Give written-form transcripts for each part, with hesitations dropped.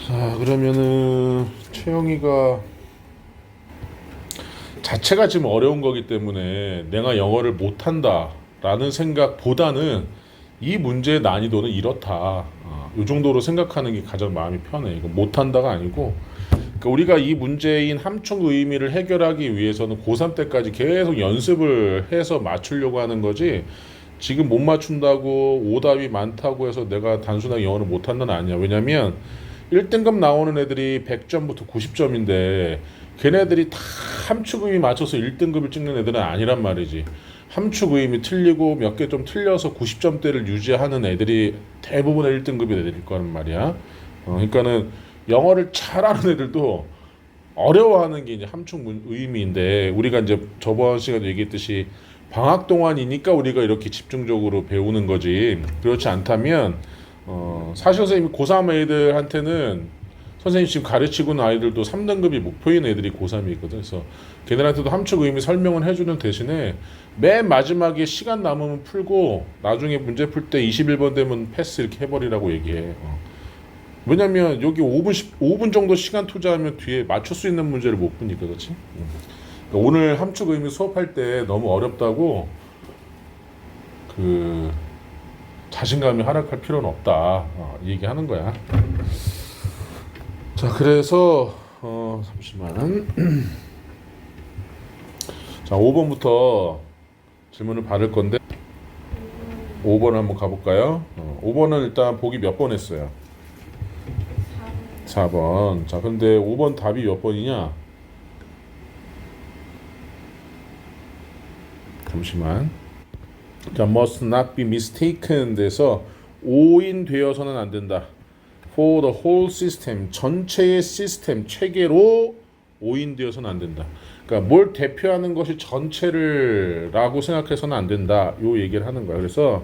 자, 그러면은 채영이가 자체가 지금 어려운 거기 때문에 내가 영어를 못한다라는 생각보다는 이 문제의 난이도는 이렇다. 이 정도로 생각하는 게 가장 마음이 편해. 이거 못한다가 아니고, 그러니까 우리가 이 문제인 함축 의미를 해결하기 위해서는 고3 때까지 계속 연습을 해서 맞추려고 하는 거지. 지금 못 맞춘다고 오답이 많다고 해서 내가 단순하게 영어를 못한다는 아니야. 왜냐면 1등급 나오는 애들이 100점부터 90점인데 걔네들이 다 함축 의미 맞춰서 1등급을 찍는 애들은 아니란 말이지. 함축 의미 틀리고 몇 개 좀 틀려서 90점대를 유지하는 애들이 대부분의 1등급이 애들일 거란 말이야. 그러니까는 영어를 잘하는 애들도 어려워하는 게 이제 함축 의미인데, 우리가 이제 저번 시간에 얘기했듯이 방학 동안이니까 우리가 이렇게 집중적으로 배우는 거지. 그렇지 않다면 사실 선생님이 고3 애들한테는 선생님 지금 가르치고 있는 아이들도 3등급이 목표인 애들이 고3이 있거든. 그래서 걔네한테도 함축 의미 설명을 해주는 대신에 맨 마지막에 시간 남으면 풀고 나중에 문제 풀 때 21번 되면 패스 이렇게 해버리라고 얘기해. 왜냐면 여기 5분 정도 시간 투자하면 뒤에 맞출 수 있는 문제를 못 푸니까. 그렇지? 그러니까 오늘 함축 의미 수업할 때 너무 어렵다고 그 자신감이 하락할 필요는 없다, 이 얘기하는 거야. 자, 그래서 잠시만. 자, 5번부터 질문을 받을 건데 5번 한번 가볼까요? 5번은 일단 보기 몇 번 했어요? 4번. 자, 근데 5번 답이 몇 번이냐? 잠시만. 자, must not be mistaken 돼서 오인되어서는 안 된다. For the whole system, 전체의 시스템, 체계로 오인되어서는 안 된다. 그러니까 뭘 대표하는 것이 전체를 라고 생각해서는 안 된다. 요 얘기를 하는 거야. 그래서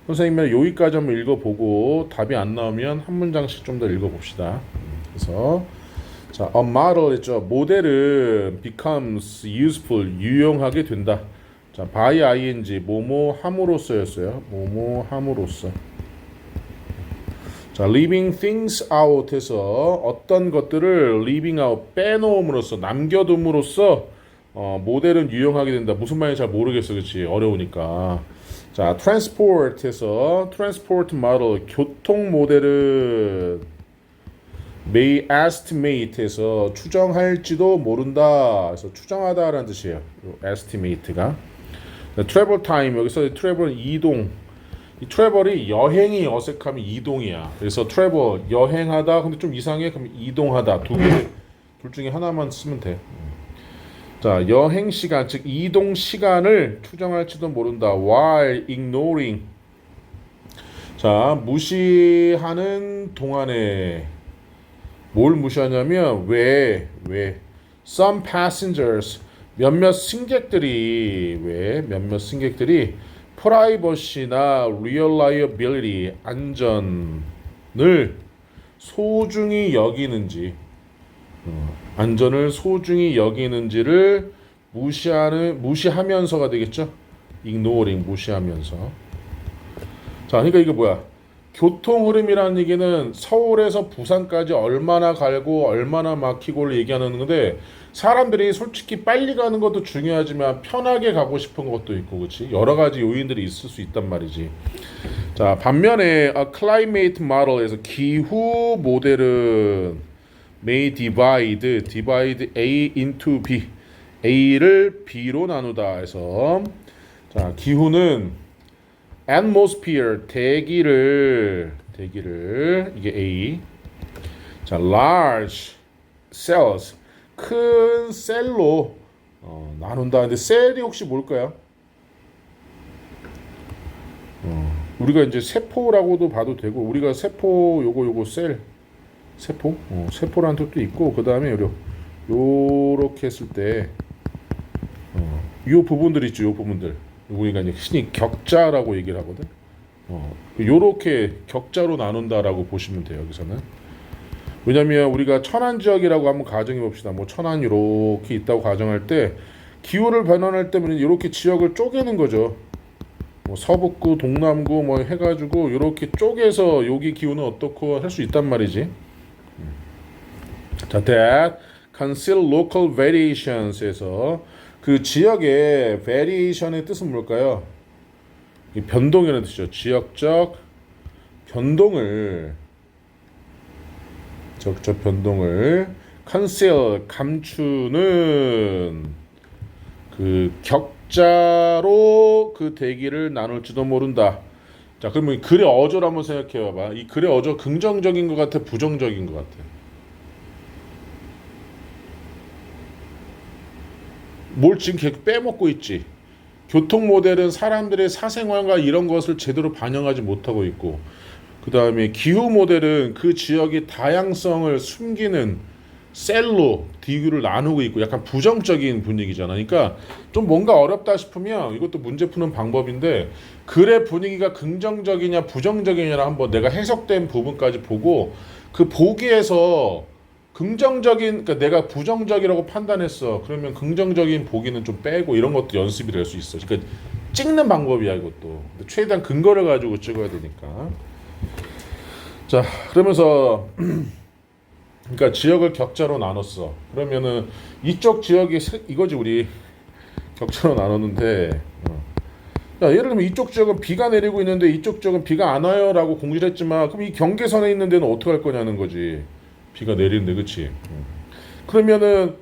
선생님이 여기까지 한번 읽어보고 답이 안 나오면 한 문장씩 좀 더 읽어봅시다. 그래서 자, a model 있죠. 모델은 becomes useful, 유용하게 된다. 자, by ing, 뭐뭐 함으로써였어요. 뭐뭐 함으로써. 자, leaving things out 해서 어떤 것들을 leaving out, 빼놓음으로써, 남겨둠으로써 모델은 유용하게 된다. 무슨 말인지 잘 모르겠어. 그렇지? 어려우니까. 자, transport 해서 transport model, 교통 모델은 may estimate 해서 추정할지도 모른다. 그래서 추정하다라는 뜻이에요. estimate가. travel time, 여기서 travel은 이동. 이 트래블이 여행이 어색하면 이동이야. 그래서 트래블 여행하다 근데 좀 이상해 그럼 이동하다. 둘 중에 하나만 쓰면 돼. 자, 여행 시간 즉 이동 시간을 추정할지도 모른다. while ignoring. 자, 무시하는 동안에 뭘 무시하냐면 왜 some passengers 몇몇 승객들이 프라이버시나 reliability, 안전을 소중히 여기는지, 안전을 소중히 여기는지를 무시하면서가 되겠죠. ignoring, 무시하면서. 자, 그러니까 이게 뭐야? 교통 흐름이라는 얘기는 서울에서 부산까지 얼마나 갈고 얼마나 막히고를 얘기하는 건데, 사람들이 솔직히 빨리 가는 것도 중요하지만 편하게 가고 싶은 것도 있고, 그렇지? 여러 가지 요인들이 있을 수 있단 말이지. 자, 반면에 a climate model에서 기후 모델은 may divide A into B, A를 B로 나누다 해서, 자, 기후는 atmosphere, 대기를 이게 A. 자, large cells, 큰 셀로 나눈다. 근데 셀이 혹시 뭘까요? 우리가 이제 세포라고도 봐도 되고, 우리가 세포 요거 세포라는 뜻도 있고, 그 다음에 요렇게 했을 때 요 부분들 있죠. 요 부분들 우리가 이제 흔히 격자라고 얘기를 하거든. 요렇게 격자로 나눈다라고 보시면 돼요. 여기서는. 왜냐면 우리가 천안 지역이라고 한번 가정해 봅시다. 뭐 천안 이렇게 있다고 가정할 때 기후를 변환할 때는 이렇게 지역을 쪼개는 거죠. 뭐 서북구, 동남구 뭐 해가지고 이렇게 쪼개서 여기 기후는 어떻고 할 수 있단 말이지. 자, that conceal local variations에서 그 지역의 variation의 뜻은 뭘까요? 이 변동이라는 뜻이죠. 지역적 변동을 지역적 변동을 conceal 감추는 그 격자로 그 대기를 나눌지도 모른다. 자, 그러면 이 글의 어조를 한번 생각해 봐봐. 이 글의 어조 긍정적인 것 같아, 부정적인 것 같아? 뭘 지금 계속 빼먹고 있지? 교통 모델은 사람들의 사생활과 이런 것을 제대로 반영하지 못하고 있고, 그 다음에 기후 모델은 그 지역의 다양성을 숨기는 셀로 디귿을 나누고 있고 약간 부정적인 분위기잖아. 그러니까 좀 뭔가 어렵다 싶으면 이것도 문제 푸는 방법인데 글의 분위기가 긍정적이냐 부정적이냐를 한번 내가 해석된 부분까지 보고 그 보기에서 긍정적인, 그러니까 내가 부정적이라고 판단했어. 그러면 긍정적인 보기는 좀 빼고 이런 것도 연습이 될 수 있어. 그러니까 찍는 방법이야 이것도. 최대한 근거를 가지고 찍어야 되니까. 자, 그러면서 그러니까 지역을 격자로 나눴어. 그러면은 이쪽 지역이 이거지 우리 격자로 나눴는데 야, 예를 들면 이쪽 지역은 비가 내리고 있는데 이쪽 지역은 비가 안 와요라고 공지를 했지만 그럼 이 경계선에 있는 데는 어떻게 할 거냐는 거지. 비가 내리는데 그치? 그러면은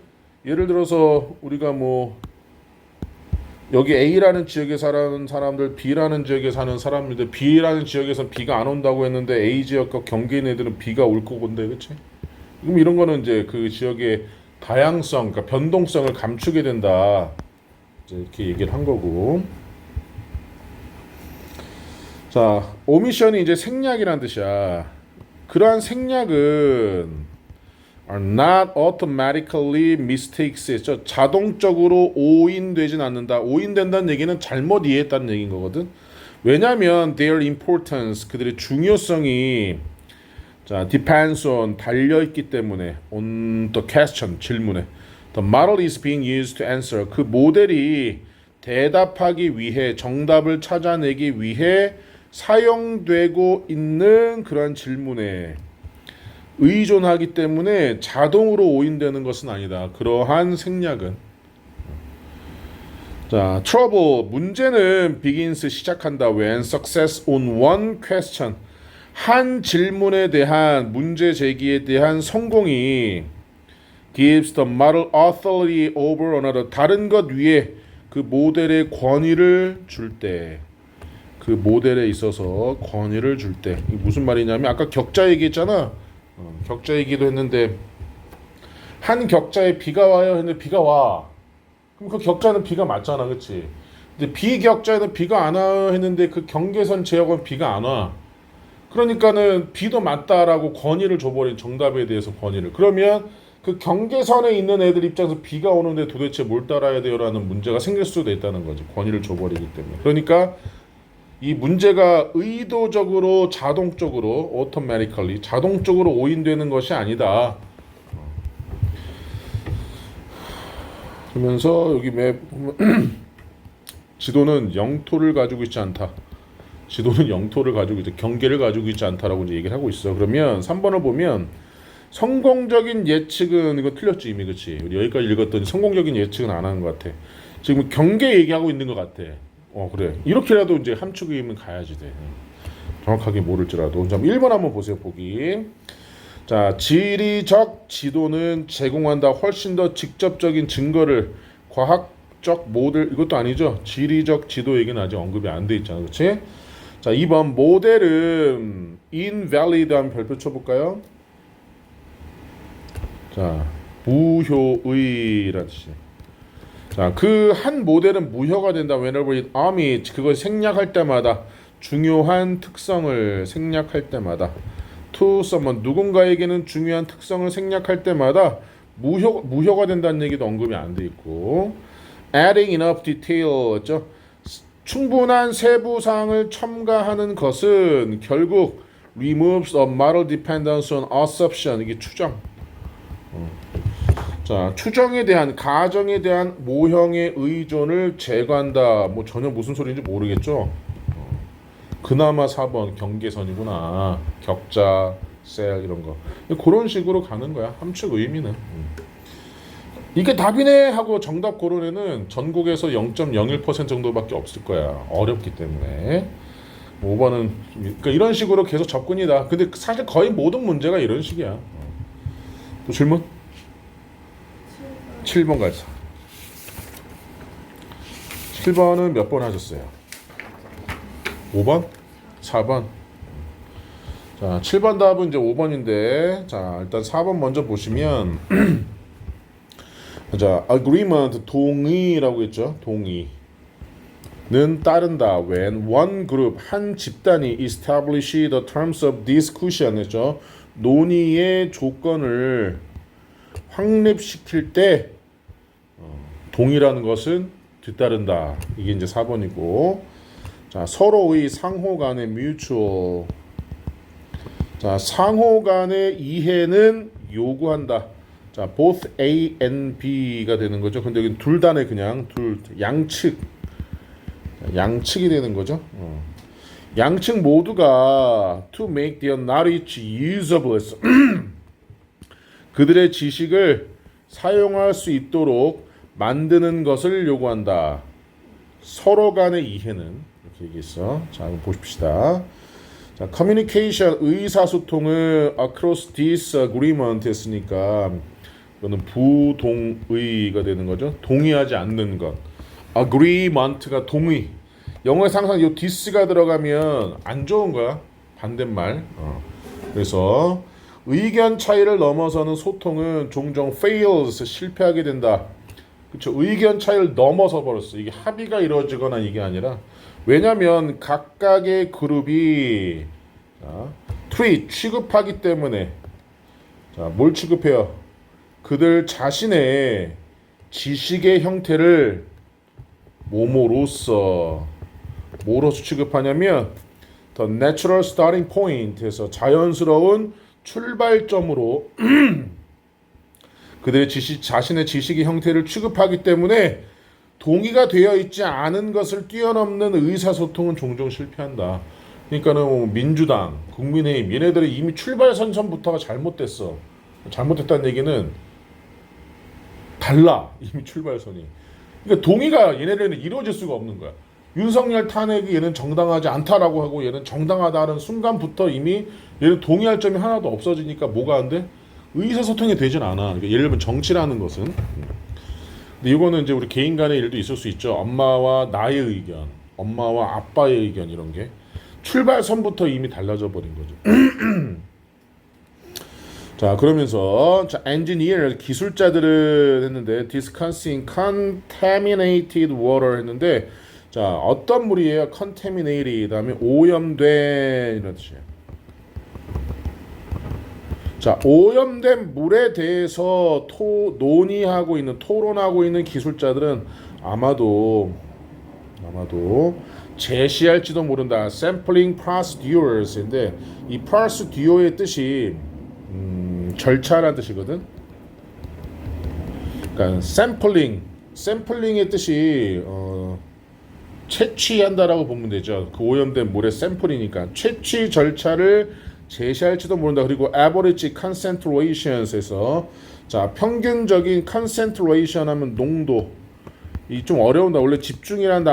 예를 들어서 우리가 뭐 여기 A라는 지역에 사는 사람들, B라는 지역에 사는 사람들, B라는 지역에서 비가 안 온다고 했는데 A 지역과 경계에 있는 애들은 비가 올 거건데 그치? 그럼 이런 거는 이제 그 지역의 다양성, 그러니까 변동성을 감추게 된다. 이제 이렇게 얘기를 한 거고. 자, 오미션이 이제 생략이란 뜻이야. 그러한 생략은 are not automatically mistakes. 자동적으로 오인되진 않는다. 오인된다는 얘기는 잘못 이해했다는 얘기인 거거든. 왜냐하면 their importance, 그들의 중요성이 자, depends on 달려있기 때문에 on the question, 질문에 the model is being used to answer. 그 모델이 대답하기 위해 정답을 찾아내기 위해 사용되고 있는 그런 질문에 의존하기 때문에 자동으로 오인되는 것은 아니다. 그러한 생략은 자, trouble 문제는 begins 시작한다. when success on one question 한 질문에 대한 문제 제기에 대한 성공이 gives the model authority over another 다른 것 위에 그 모델의 권위를 줄 때 그 모델에 있어서 권위를 줄 때 이게 무슨 말이냐면 아까 격자 얘기했잖아. 격자 얘기도 했는데 한 격자에 비가 와요 했는데 비가 와. 그럼 그 격자는 비가 맞잖아, 그렇지? 근데 비격자에는 비가 안 와요 했는데 그 경계선 지역은 비가 안 와. 그러니까는 비도 맞다라고 권위를 줘버린 정답에 대해서 권위를. 그러면 그 경계선에 있는 애들 입장에서 비가 오는데 도대체 뭘 따라야 돼요라는 문제가 생길 수도 있다는 거지. 권위를 줘버리기 때문에. 그러니까 이 문제가 의도적으로 자동적으로 automatically 자동적으로 오인되는 것이 아니다. 그러면서 여기 지도는 영토를 가지고 있지 않다. 지도는 영토를 가지고 있다. 경계를 가지고 있지 않다라고 이제 얘기를 하고 있어. 그러면 3번을 보면 성공적인 예측은 이거 틀렸지 이미 그렇지. 우리 여기까지 읽었더니 성공적인 예측은 안 하는 것 같아. 지금 경계 얘기하고 있는 것 같아. 그래. 이렇게라도 이제 함축의문 가야지 돼. 정확하게 모를지라도. 자, 1번 한번 보세요. 보기. 자, 지리적 지도는 제공한다. 훨씬 더 직접적인 증거를 과학적 모델 이것도 아니죠. 지리적 지도 얘기는 아직 언급이 안 돼 있잖아. 그렇지? 자, 2번 모델은 invalid 하면 별표 쳐볼까요? 자, 무효의라는 뜻이. 자, 그 한 모델은 무효가 된다. Whenever it omits 그걸 생략할 때마다 중요한 특성을 생략할 때마다 to someone 누군가에게는 중요한 특성을 생략할 때마다 무효가 된다는 얘기도 언급이 안 돼 있고 adding enough detail죠. 충분한 세부 사항을 첨가하는 것은 결국 removes a model dependence on assumption 이게 추정. 자, 추정에 대한 가정에 대한 모형의 의존을 제거한다. 뭐 전혀 무슨 소리인지 모르겠죠. 그나마 4번 경계선이구나. 격자 sell 이런 거. 그런 식으로 가는 거야. 함축 의미는. 이게 답이네 하고 정답 고른 애는 전국에서 0.01% 정도밖에 없을 거야. 어렵기 때문에. 5번은 그러니까 이런 식으로 계속 접근이다. 근데 사실 거의 모든 문제가 이런 식이야. 또 질문? 7번 가자. 7번은 몇 번 하셨어요? 5번? 4번? 자, 7번 답은 이제 5번인데, 자, 일단 4번 먼저 보시면, 자, agreement, 동의라고 했죠? 동의는 따른다. When one group, 한 집단이 establish the terms of discussion 했죠? 논의의 조건을 확립시킬 때, 동의라는 것은 뒤따른다. 이게 이제 4번이고, 자, 서로의 상호 간의 mutual, 자, 상호 간의 이해는 요구한다. 자, both A and B가 되는 거죠. 근데 여기 둘 다네, 그냥 둘 양측이 되는 거죠. 양측 모두가 to make their knowledge usable 그들의 지식을 사용할 수 있도록 만드는 것을 요구한다. 서로 간의 이해는 이렇게 얘기했어. 자, 한번 보십시다. 자, communication, 의사소통을 across disagreement 했으니까 이거는 부동의가 되는 거죠. 동의하지 않는 것. agreement가 동의. 영어에서 항상 이 dis가 들어가면 안 좋은 거야. 반대말. 그래서 의견 차이를 넘어서는 소통은 종종 fails, 실패하게 된다. 그렇죠. 의견 차이를 넘어서 버렸어. 이게 합의가 이루어지거나 이게 아니라, 왜냐면 각각의 그룹이 treat, 취급하기 때문에, 자, 뭘 취급해요? 그들 자신의 지식의 형태를 뭐뭐로서 취급하냐면 the natural starting point에서 자연스러운 출발점으로 그들의 자신의 지식의 형태를 취급하기 때문에 동의가 되어 있지 않은 것을 뛰어넘는 의사소통은 종종 실패한다. 그러니까는 민주당, 국민의힘 얘네들이 이미 출발선부터가 잘못됐어. 잘못됐다는 얘기는 달라. 이미 출발선이. 그러니까 동의가 얘네들은 이루어질 수가 없는 거야. 윤석열 탄핵이 얘는 정당하지 않다라고 하고 얘는 정당하다는 순간부터 이미 얘는 동의할 점이 하나도 없어지니까 뭐가 안 돼? 의사소통이 되진 않아. 그러니까 예를 들면 정치라는 것은. 근데 이거는 이제 우리 개인 간의 일도 있을 수 있죠. 엄마와 나의 의견, 엄마와 아빠의 의견 이런 게 출발선부터 이미 달라져 버린 거죠. 자, 그러면서 자, engineer 기술자들은 했는데 discussing contaminated water 했는데, 자, 어떤 물이에요? contaminated 다음에 오염된 이런 뜻이에요. 자, 오염된 물에 대해서 논의하고 있는, 토론하고 있는 기술자들은 아마도 제시할지도 모른다. sampling procedures인데 이 procedure의 뜻이 절차라는 뜻이거든. 그러니까 샘플링의 뜻이 채취한다라고 보면 되죠. 그 오염된 물의 샘플이니까 채취 절차를 제시할지도 모른다. 그리고 average concentrations에서, 자, 평균적인 concentration 하면 농도. 이 좀 어려운다. 원래 집중이라는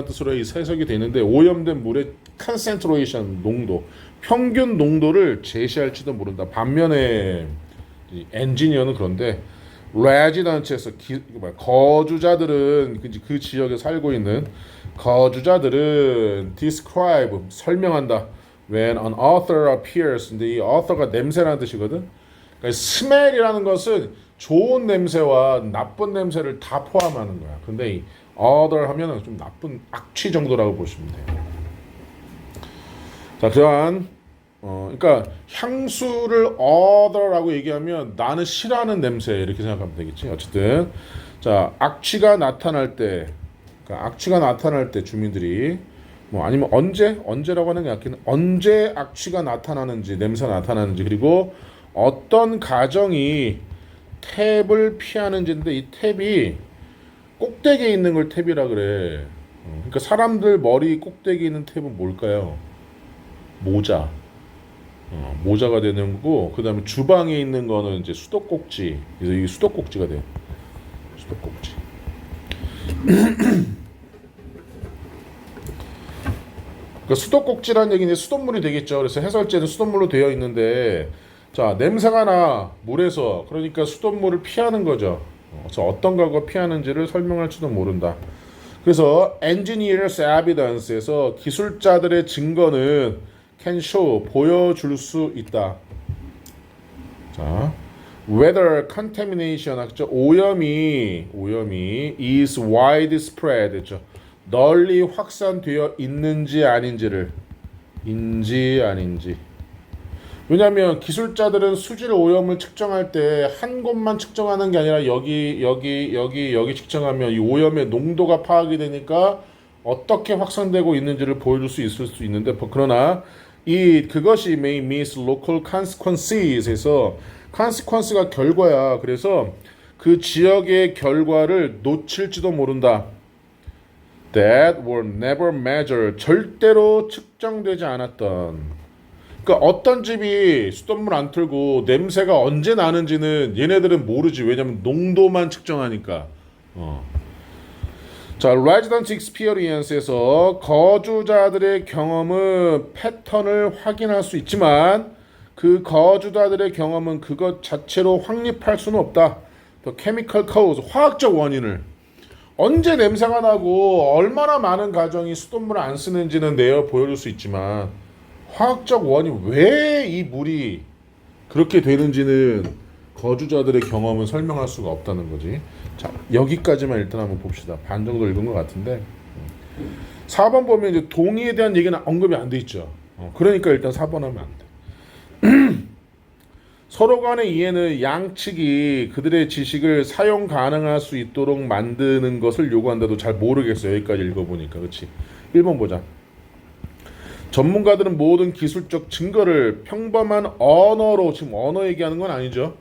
뜻으로 이 해석이 되는데 오염된 물의 concentration 농도, 평균 농도를 제시할지도 모른다. 반면에 엔지니어는 그런데 레지던트에서 거주자들은 그 지역에 살고 있는 거주자들은 describe 설명한다. When an author appears, 근데 이 author가 냄새라는 뜻이거든. 그러니까 smell이라는 것은 좋은 냄새와 나쁜 냄새를 다 포함하는 거야. 근데 이 author 하면은 좀 나쁜 악취 정도라고 보시면 돼요. 자, 그러한 그러니까 향수를 other라고 얘기하면 나는 싫어하는 냄새 이렇게 생각하면 되겠지. 어쨌든 자, 악취가 나타날 때, 그러니까 악취가 나타날 때 주민들이 뭐 아니면 언제라고 하는 게 낫긴, 언제 악취가 나타나는지, 냄새가 나타나는지, 그리고 어떤 가정이 탭을 피하는지인데 이 탭이 꼭대기에 있는 걸 탭이라 그래. 그러니까 사람들 머리 꼭대기에 있는 탭은 뭘까요? 모자. 모자가 되는 거고, 그 다음에 주방에 있는 거는 이제 수도꼭지. 그래서 이게 수도꼭지가 돼요. 수도꼭지. 그러니까 수도꼭지라는 얘기는 수돗물이 되겠죠. 그래서 해설제는 수돗물로 되어 있는데, 자, 냄새가 나 물에서. 그러니까 수돗물을 피하는 거죠. 그래서 어떤 과거 피하는지를 설명할지도 모른다. 그래서 engineers evidence에서 기술자들의 증거는 can show 보여줄 수 있다. 자, whether contamination 하죠. 오염이 is widespread 했죠. 널리 확산되어 있는지 아닌지를 아닌지. 왜냐하면 기술자들은 수질 오염을 측정할 때 한 곳만 측정하는 게 아니라 여기 측정하면 이 오염의 농도가 파악이 되니까 어떻게 확산되고 있는지를 보여줄 수 있을 수 있는데, 그러나 그것이 may miss local consequences에서 consequence가 결과야. 그래서 그 지역의 결과를 놓칠지도 모른다. That were never measured. 절대로 측정되지 않았던. 그러니까 어떤 집이 수돗물 안 틀고 냄새가 언제 나는지는 얘네들은 모르지. 왜냐면 농도만 측정하니까. 자, resident experience에서 거주자들의 경험은 패턴을 확인할 수 있지만 그 거주자들의 경험은 그것 자체로 확립할 수는 없다. The chemical cause, 화학적 원인을. 언제 냄새가 나고 얼마나 많은 가정이 수돗물을 안 쓰는지는 내어 보여줄 수 있지만 화학적 원인, 왜 이 물이 그렇게 되는지는 거주자들의 경험은 설명할 수가 없다는 거지. 자, 여기까지만 일단 한번 봅시다. 반 정도 읽은 것 같은데 4번 보면 이제 동의에 대한 얘기는 언급이 안 돼 있죠. 그러니까 일단 4번 하면 안 돼. 서로 간의 이해는 양측이 그들의 지식을 사용 가능할 수 있도록 만드는 것을 요구한다도 잘 모르겠어요. 여기까지 읽어보니까. 그렇지. 1번 보자. 전문가들은 모든 기술적 증거를 평범한 언어로, 지금 언어 얘기하는 건 아니죠.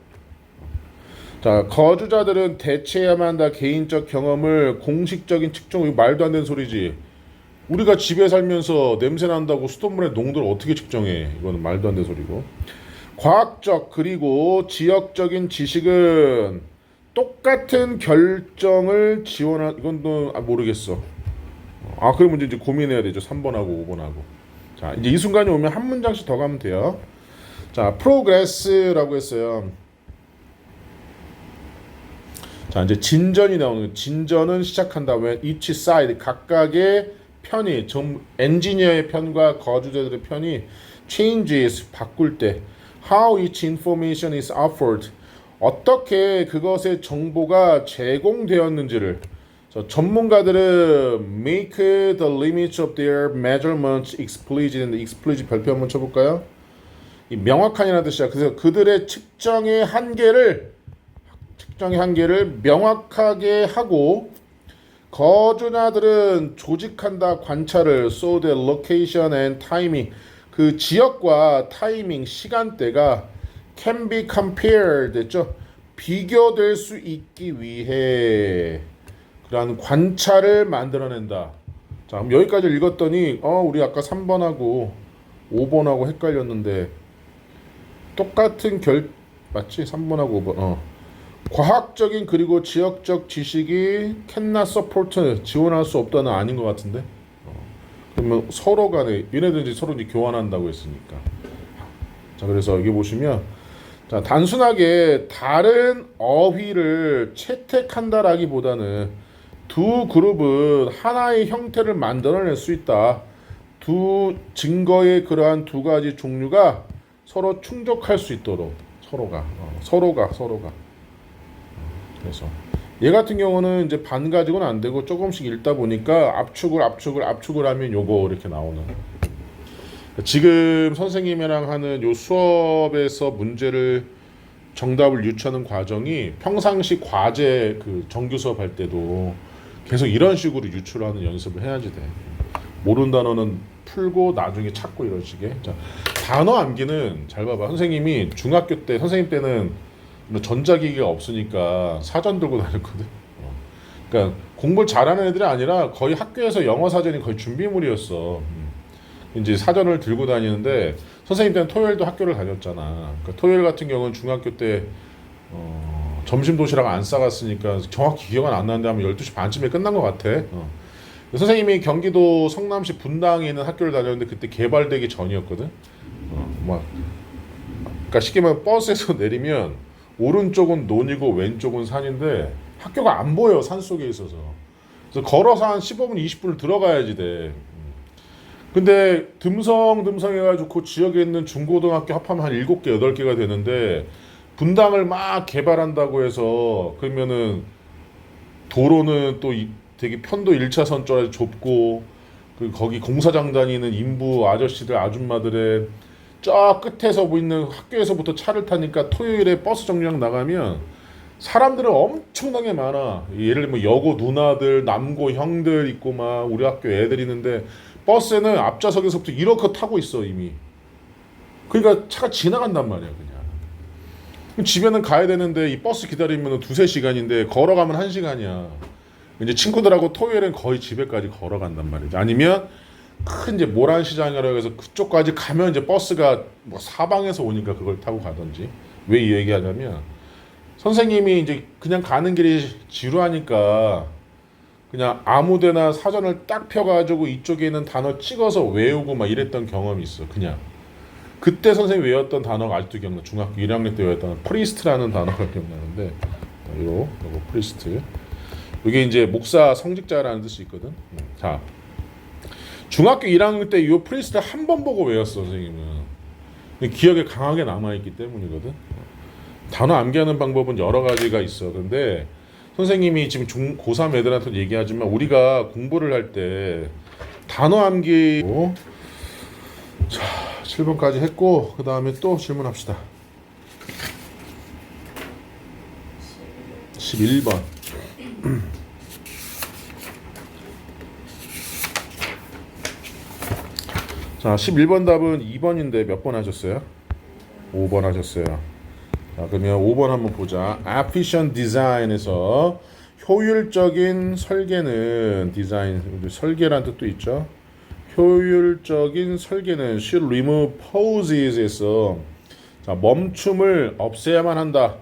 자, 거주자들은 대체해야만 한다. 개인적 경험을 공식적인 측정. 이거 말도 안 되는 소리지. 우리가 집에 살면서 냄새 난다고 수돗물의 농도를 어떻게 측정해? 이거는 말도 안 되는 소리고. 과학적 그리고 지역적인 지식은 똑같은 결정을 지원할. 이건 또 모르겠어. 그러면 이제 고민해야 되죠. 3번하고 5번하고. 자, 이제 이 순간이 오면 한 문장씩 더 가면 돼요. 자, progress라고 했어요. 자, 이제 진전이 나오는 거예요. 진전은 시작한다. when each side, 각각의 편이, 엔지니어의 편과 거주자들의 편이 changes, 바꿀 때 how each information is offered, 어떻게 그것의 정보가 제공되었는지를. 자, 전문가들은 make the limits of their measurements explicit. explicit 별표 한번 쳐볼까요? 이 명확한이라는 뜻이야. 그래서 그들의 측정의 한계를 명확하게 하고, 거주자들은 조직한다. 관찰을 so the location and timing, 그 지역과 타이밍, 시간대가 can be compared 됐죠. 비교될 수 있기 위해 그러한 관찰을 만들어낸다. 자, 그럼 여기까지 읽었더니 우리 아까 3번하고 5번하고 헷갈렸는데 똑같은 맞지? 3번하고 5번. 과학적인 그리고 지역적 지식이 cannot support, 지원할 수 없다는 아닌 것 같은데. 그러면 서로 간에 얘네들 이제 서로 이제 교환한다고 했으니까. 자, 그래서 여기 보시면, 자, 단순하게 다른 어휘를 채택한다라기보다는 두 그룹은 하나의 형태를 만들어낼 수 있다. 두 증거의 그러한 두 가지 종류가 서로 충족할 수 있도록 서로가. 그래서 얘 같은 경우는 이제 반 가지고는 안 되고 조금씩 읽다 보니까 압축을 하면 요거 이렇게 나오는. 지금 선생님이랑 하는 요 수업에서 문제를 정답을 유추하는 과정이 평상시 과제 그 정규 수업 할 때도 계속 이런 식으로 유추하는 연습을 해야지 돼. 모르는 단어는 풀고 나중에 찾고 이런 식의. 자, 단어 암기는 잘 봐봐. 선생님이 중학교 때, 선생님 때는 전자기기가 없으니까 사전 들고 다녔거든. 그러니까 공부를 잘하는 애들이 아니라 거의 학교에서 영어 사전이 거의 준비물이었어. 이제 사전을 들고 다니는데 선생님 때는 토요일도 학교를 다녔잖아. 그러니까 토요일 같은 경우는 중학교 때 점심 도시락 안 싸갔으니까 정확히 기억은 안 나는데 아마 12시 반쯤에 끝난 것 같아. 선생님이 경기도 성남시 분당에 있는 학교를 다녔는데 그때 개발되기 전이었거든. 막 그러니까 쉽게 말하면 버스에서 내리면 오른쪽은 논이고 왼쪽은 산인데 학교가 안 보여, 산 속에 있어서. 그래서 걸어서 한 15분 20분을 들어가야지 돼. 근데 듬성 해가지고 그 지역에 있는 중고등학교 합하면 한 7개 8개가 되는데 분당을 막 개발한다고 해서 그러면은 도로는 또 되게 편도 1차선 쪽 좁고 그 거기 공사장 다니는 인부 아저씨들 아줌마들의 저 끝에서 보이는 학교에서부터 차를 타니까 토요일에 버스 정류장 나가면 사람들은 엄청나게 많아. 예를 들면 여고 누나들, 남고 형들 있고 막 우리 학교 애들 있는데 버스에는 앞좌석에서부터 이렇게 타고 있어 이미. 그러니까 차가 지나간단 말이야 그냥. 집에는 가야 되는데 이 버스 기다리면 2-3시간인데 걸어가면 1시간이야. 이제 친구들하고 토요일엔 거의 집에까지 걸어간단 말이지. 아니면 큰 이제 모란시장이라고 해서 그쪽까지 가면 이제 버스가 뭐 사방에서 오니까 그걸 타고 가든지. 왜 이 얘기하냐면 선생님이 이제 그냥 가는 길이 지루하니까 그냥 아무데나 사전을 딱 펴가지고 이쪽에 있는 단어 찍어서 외우고 막 이랬던 경험이 있어. 그냥 그때 선생님이 외웠던 단어가 아직도 기억나. 중학교 1학년 때 외웠던 프리스트라는 단어가 기억나는데 이거 프리스트. 이게 이제 목사 성직자라는 뜻이 있거든. 자, 중학교 1학년 때 이 프리스트 한 번 보고 외웠어 선생님은. 기억에 강하게 남아있기 때문이거든. 단어 암기하는 방법은 여러 가지가 있어. 근데 선생님이 지금 고3 애들한테 얘기하지만 우리가 공부를 할 때 단어 암기 자 7번까지 했고 그 다음에 또 질문합시다. 11번 자 11번 답은 2번인데 몇 번 하셨어요? 5번 하셨어요. 자 그러면 5번 한번 보자. Efficient Design에서 효율적인 설계는 디자인 설계란 뜻도 있죠. 효율적인 설계는 should remove pauses에서 자 멈춤을 없애야만 한다.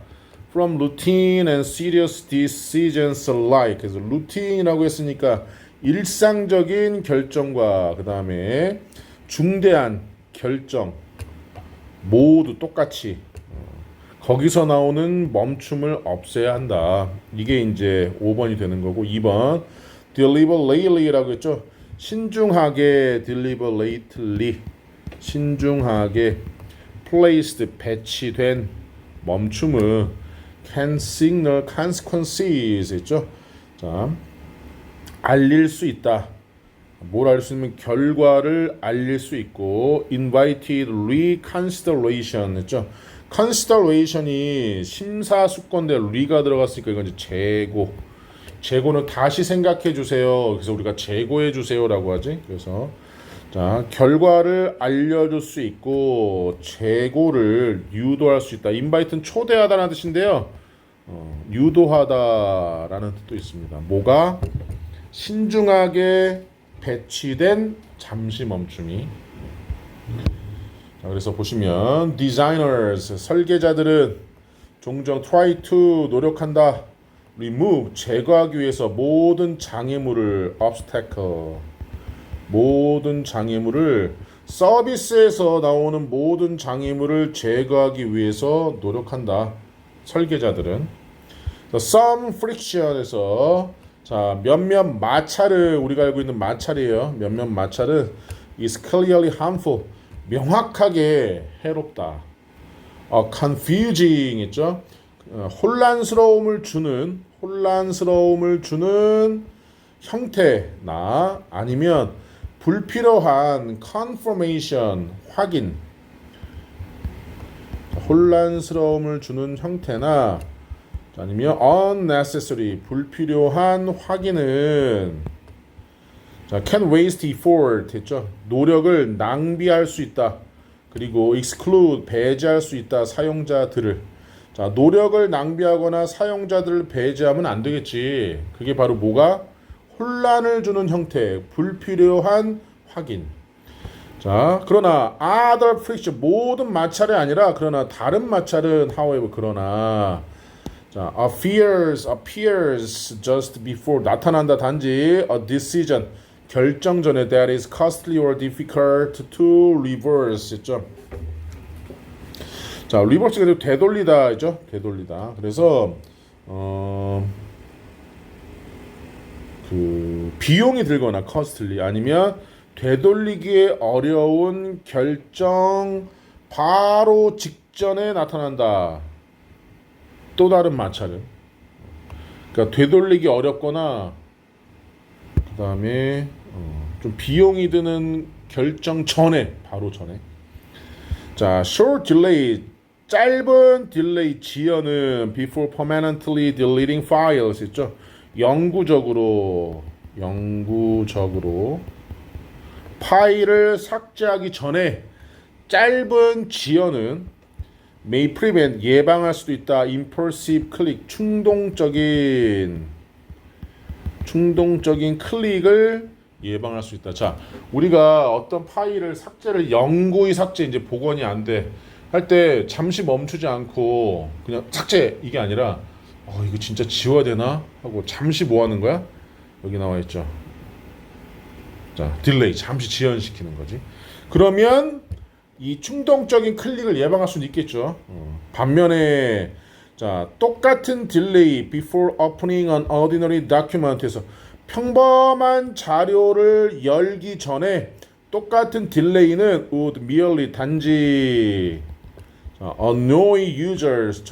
From routine and serious decisions alike. 그래서 routin이라고 했으니까 일상적인 결정과 그 다음에 중대한 결정 모두 똑같이 거기서 나오는 멈춤을 없애야 한다. 이게 이제 5번이 되는 거고 2번 deliberately라고 했죠. 신중하게 deliberately 신중하게 placed 배치된 멈춤을 can signal consequences 했죠. 자, 알릴 수 있다. 뭘 알 수 있으면 결과를 알릴 수 있고 invited reconsideration 했죠. consideration이 심사숙고인데 re가 들어갔으니까 이건 이제 재고는 다시 생각해 주세요. 그래서 우리가 재고해 주세요라고 하지. 그래서 자 결과를 알려줄 수 있고 재고를 유도할 수 있다. invite는 초대하다라는 뜻인데요. 유도하다라는 뜻도 있습니다. 뭐가 신중하게 배치된 잠시 멈춤이. 자, 그래서 보시면 designers 설계자들은 종종 try to 노력한다. remove 제거하기 위해서 모든 장애물을 obstacle 모든 장애물을 서비스에서 나오는 모든 장애물을 제거하기 위해서 노력한다. 설계자들은 some friction에서 자 몇몇 마찰을 우리가 알고 있는 마찰이에요. 몇몇 마찰은 is clearly harmful 명확하게 해롭다. confusing 있죠. 혼란스러움을 주는 형태나 아니면 불필요한 confirmation 확인 혼란스러움을 주는 형태나 아니면 unnecessary 불필요한 확인은 자 can waste effort 했죠. 노력을 낭비할 수 있다. 그리고 exclude 배제할 수 있다. 사용자들을 자 노력을 낭비하거나 사용자들을 배제하면 안 되겠지. 그게 바로 뭐가 혼란을 주는 형태 불필요한 확인. 자, 그러나 other friction 모든 마찰이 아니라 그러나 다른 마찰은 however 그러나 자, appears just before 나타난다 단지 a decision 결정 전에 that is costly or difficult to reverse 있죠. 자, reverse가 되돌리다 있죠. 되돌리다. 그래서 그 비용이 들거나 costly 아니면 되돌리기에 어려운 결정 바로 직전에 나타난다. 또 다른 마찰은 그러니까 되돌리기 어렵거나 그 다음에 좀 비용이 드는 결정 전에 바로 전에 자 short delay 짧은 딜레이 지연은 before permanently deleting files 있죠. 영구적으로 파일을 삭제하기 전에 짧은 지연은 may prevent 예방할 수도 있다. impulsive click 충동적인 클릭을 예방할 수 있다. 자, 우리가 어떤 파일을 삭제를 영구히 삭제 이제 복원이 안 돼. 할 때 잠시 멈추지 않고 그냥 삭제 이게 아니라 이거 진짜 지워야 되나 하고 잠시 뭐 하는 거야? 여기 나와 있죠. 자, 딜레이 잠시 지연시키는 거지. 그러면 이 충동적인 클릭을 예방할 수는 있겠죠. 반면에 자 똑같은 딜레이 before opening an ordinary document에서 평범한 자료를 열기 전에 똑같은 딜레이는 would merely 단지 annoy users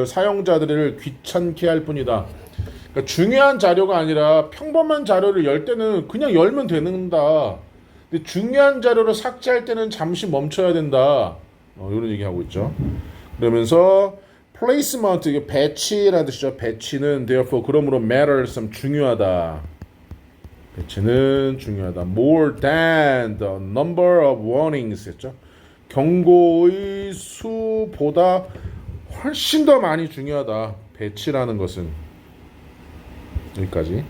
사용자들을 귀찮게 할 뿐이다. 그러니까 중요한 자료가 아니라 평범한 자료를 열 때는 그냥 열면 되는다. 근데 중요한 자료를 삭제할 때는 잠시 멈춰야 된다. 이런 얘기하고 있죠. 그러면서 placement 이게 배치라는 뜻이죠. 배치는 therefore 그러므로 matters 중요하다. 배치는 중요하다. more than the number of warnings 했죠. 경고의 수보다 훨씬 더 많이 중요하다. 배치라는 것은 여기까지.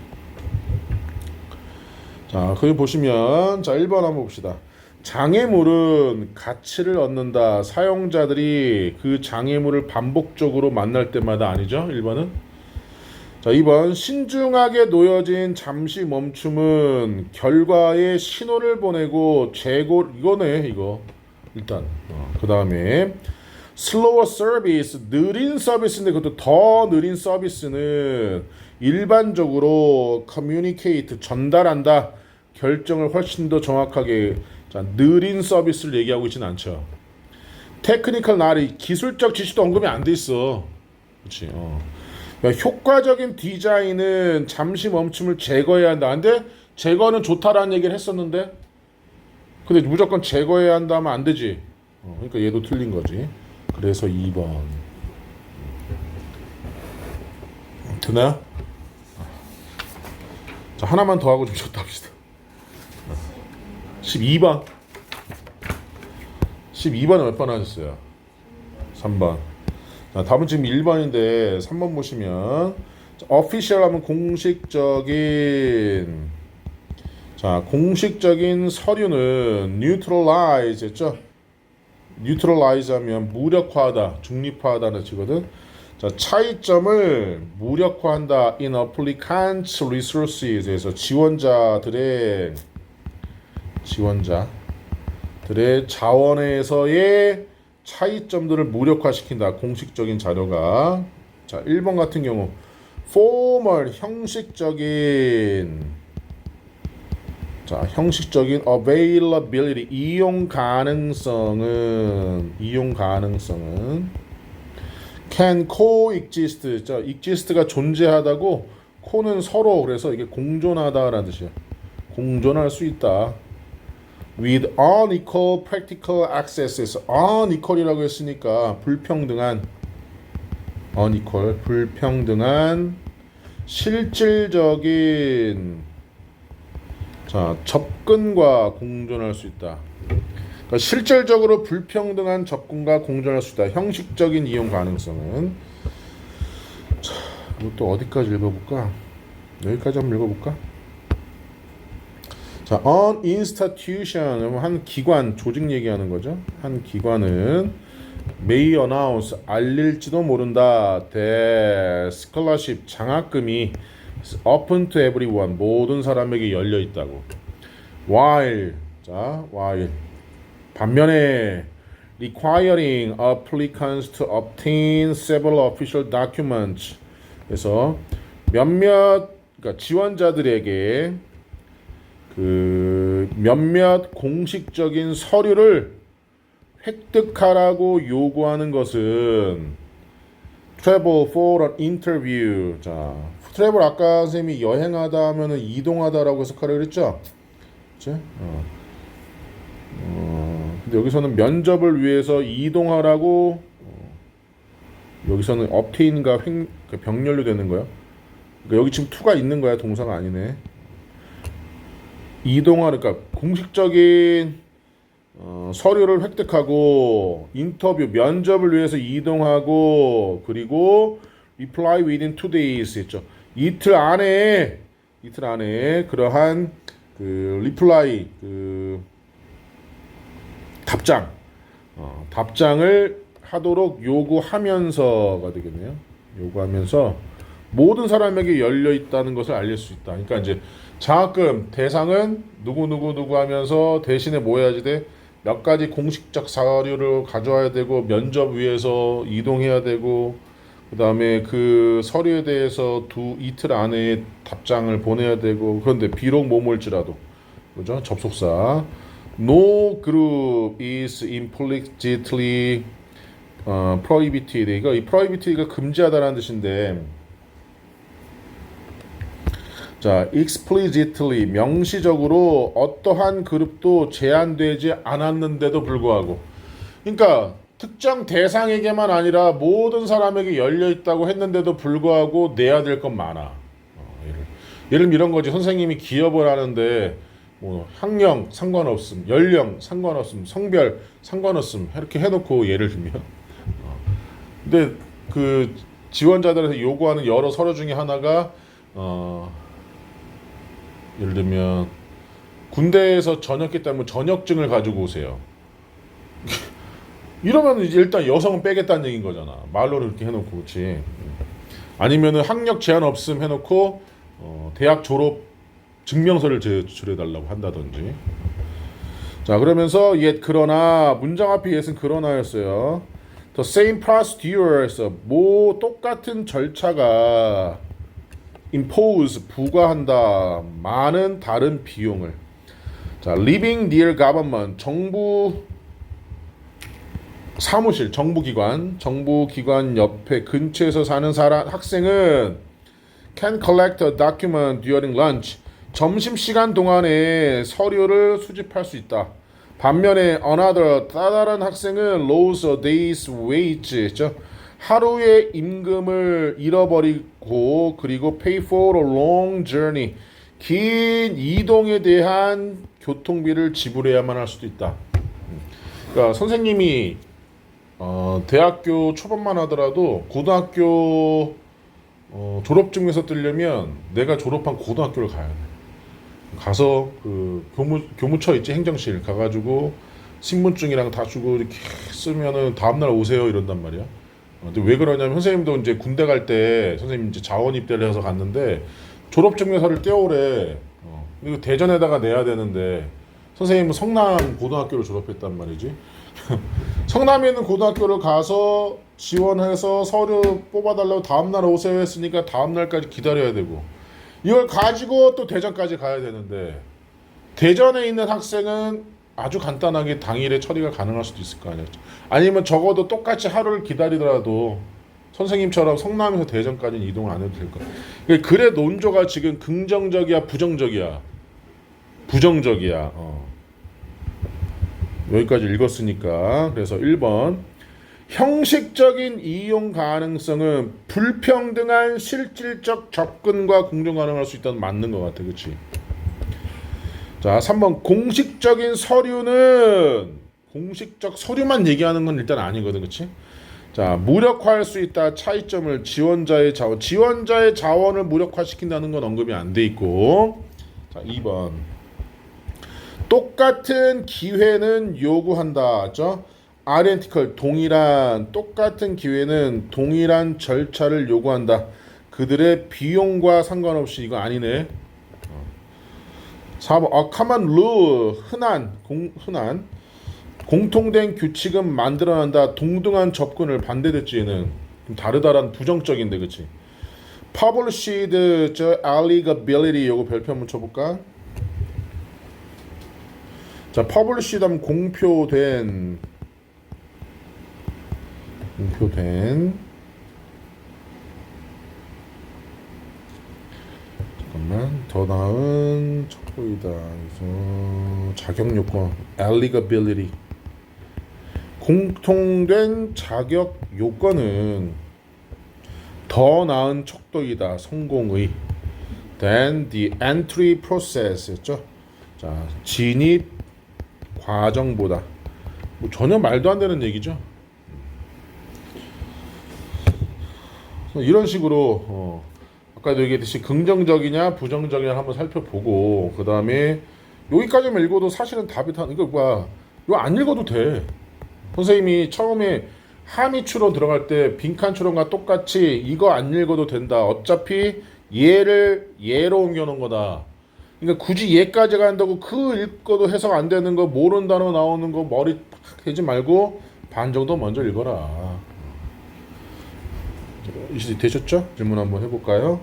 자, 거기 보시면 자 1번 한번 봅시다. 장애물은 가치를 얻는다. 사용자들이 그 장애물을 반복적으로 만날 때마다 아니죠. 1번은. 자, 2번 신중하게 놓여진 잠시 멈춤은 결과에 신호를 보내고 재고 이거네 이거. 일단 그 다음에 slower service 느린 서비스인데 그것도 더 느린 서비스는 일반적으로 communicate 전달한다. 결정을 훨씬 더 정확하게 자, 느린 서비스를 얘기하고 있지는 않죠. 테크니컬 나리 기술적 지식도 언급이 안 돼 있어. 그렇지. 효과적인 디자인은 잠시 멈춤을 제거해야 한다. 근데 제거는 좋다라는 얘기를 했었는데 근데 무조건 제거해야 한다면 안 되지. 그러니까 얘도 틀린 거지. 그래서 2번. 되나요? 자, 하나만 더 하고 좀 줬다 합시다. 12번. 12번은 몇 번 하셨어요? 3번. 자, 답은 지금 1번인데 3번 보시면 official 하면 공식적인 자, 공식적인 서류는 neutralize 했죠? neutralize 하면 무력화하다, 중립화하다는 뜻이거든. 자, 차이점을 무력화한다. in applicants resources에서 지원자들의 자원에서의 차이점들을 무력화시킨다. 공식적인 자료가. 자, 1번 같은 경우 formal 형식적인 availability 이용 가능성은 can coexist exist가 존재하다고 co는 서로 그래서 이게 공존하다라는 뜻이에요. 공존할 수 있다. with unequal practical access unequal이라고 했으니까 불평등한 실질적인 자, 접근과 공존할 수 있다. 그러니까 실질적으로 불평등한 접근과 공존할 수 있다. 형식적인 이용 가능성은 자, 이것도 어디까지 읽어볼까? 여기까지 한번 읽어볼까? 자, 자, an institution 한 기관, 조직 얘기하는 거죠. 한 기관은 may announce 알릴지도 모른다. that scholarship 장학금이 open to everyone 모든 사람에게 열려 있다고. while 반면에 requiring applicants to obtain several official documents. 그래서 그러니까 지원자들에게 그 몇몇 공식적인 서류를 획득하라고 요구하는 것은 travel for an interview. 자, travel 아까 선생님이 여행하다 하면은 이동하다라고 해석하려고 그랬죠? 그치? 근데 여기서는 면접을 위해서 이동하라고 여기서는 obtain과 병렬로 되는 거야. 그러니까 여기 지금 to가 있는 거야. 동사가 아니네. 그러니까 공식적인 서류를 획득하고 인터뷰 면접을 위해서 이동하고 그리고 reply within 2 days 했죠. 이틀 안에 그러한 그 reply 그 답장을 하도록 요구하면서가 되겠네요. 요구하면서 모든 사람에게 열려 있다는 것을 알릴 수 있다. 그러니까 이제 장학금 대상은 누구 하면서 대신에 뭐 해야지 돼? 몇 가지 공식적 서류를 가져와야 되고 면접 위해서 이동해야 되고 그다음에 그 서류에 대해서 이틀 안에 답장을 보내야 되고 그런데 비록 뭐뭐일지라도 그죠? 접속사 No group is implicitly prohibited. 이거 이 prohibited가 금지하다라는 뜻인데 자, explicitly 명시적으로 어떠한 그룹도 제한되지 않았는데도 불구하고 그러니까 특정 대상에게만 아니라 모든 사람에게 열려 있다고 했는데도 불구하고 내야 될 건 많아. 예를 들면 이런 거지. 선생님이 기업을 하는데 뭐 학령 상관없음, 연령 상관없음, 성별 상관없음 이렇게 해놓고 예를 들면 근데 그 지원자들에서 요구하는 여러 서류 중에 하나가 예를 들면 군대에서 전역했기 때문에 전역증을 가지고 오세요. 이러면 일단 여성은 빼겠다는 얘기인 거잖아. 말로는 이렇게 해놓고 그렇지. 아니면은 학력 제한 없음 해놓고 대학 졸업 증명서를 제출해달라고 한다든지. 자 그러면서 그러나 문장 앞에 옛은 그러나였어요. The same procedure 뭐 똑같은 절차가 impose 부과한다 많은 다른 비용을. 자 living near government 정부 사무실 정부기관 옆에 근처에서 사는 학생은 can collect a document during lunch 점심시간 동안에 서류를 수집할 수 있다. 반면에 another 다른 학생은 lose a day's wage 하루의 임금을 잃어버리고 그리고 pay for a long journey 긴 이동에 대한 교통비를 지불해야만 할 수도 있다. 그러니까 선생님이 대학교 초반만 하더라도 고등학교 졸업증명서 뜨려면 내가 졸업한 고등학교를 가야 돼. 가서 그 교무처 있지 행정실 가가지고 신분증이랑 다 주고 이렇게 쓰면은 다음날 오세요 이런단 말이야. 근데 왜 그러냐면 선생님도 이제 군대 갈 때 선생님 이제 자원 입대를 해서 갔는데 졸업증명서를 떼오래. 이거 대전에다가 내야 되는데 선생님은 성남 고등학교를 졸업했단 말이지. 성남에 있는 고등학교를 가서 지원해서 서류 뽑아달라고 다음날 오세요 했으니까 다음날까지 기다려야 되고 이걸 가지고 또 대전까지 가야 되는데 대전에 있는 학생은 아주 간단하게 당일에 처리가 가능할 수도 있을 거 아니야. 아니면 적어도 똑같이 하루를 기다리더라도 선생님처럼 성남에서 대전까지는 이동을 안 해도 될 거야. 그래 논조가 지금 긍정적이야 부정적이야? 부정적이야. 여기까지 읽었으니까 그래서 1번 형식적인 이용 가능성은 불평등한 실질적 접근과 공존 가능할 수 있다는 맞는 것 같아. 그렇지? 자 3번 공식적인 서류는 공식적 서류만 얘기하는 건 일단 아니거든. 그렇지? 자 무력화할 수 있다. 차이점을 지원자의 자원을 무력화시킨다는 건 언급이 안 돼 있고 자 2번 똑같은 기회는 요구한다. 그죠? identical 동일한 똑같은 기회는 동일한 절차를 요구한다. 그들의 비용과 상관없이 이거 아니네. 4번 common rule 흔한 공통된 규칙은 만들어낸다. 동등한 접근을 반대됐지 얘는. 좀 다르다란 부정적인데 그치? published allegability 요거 별표 한번 쳐볼까? 자, published 하면 공표된 잠깐만 더 나은 척도이다. 그래서 자격 요건 allegability 공통된 자격 요건은 더 나은 척도이다. 성공의 than the entry process였죠. 자, 진입 과정보다 뭐 전혀 말도 안 되는 얘기죠. 이런 식으로 아까도 얘기했듯이 긍정적이냐 부정적이냐 한번 살펴보고 그 다음에 여기까지만 읽어도 사실은 답이 다 이거 뭐야 이거 안 읽어도 돼. 선생님이 처음에 함의 추론 들어갈 때 빈칸 추론과 똑같이 이거 안 읽어도 된다. 어차피 얘로 옮겨놓은 거다. 그러니까 굳이 얘까지 간다고 그 읽어도 해석 안 되는 거 모르는 단어 나오는 거 머리 대지 말고 반 정도 먼저 읽어라. 이제 되셨죠? 질문 한번 해볼까요?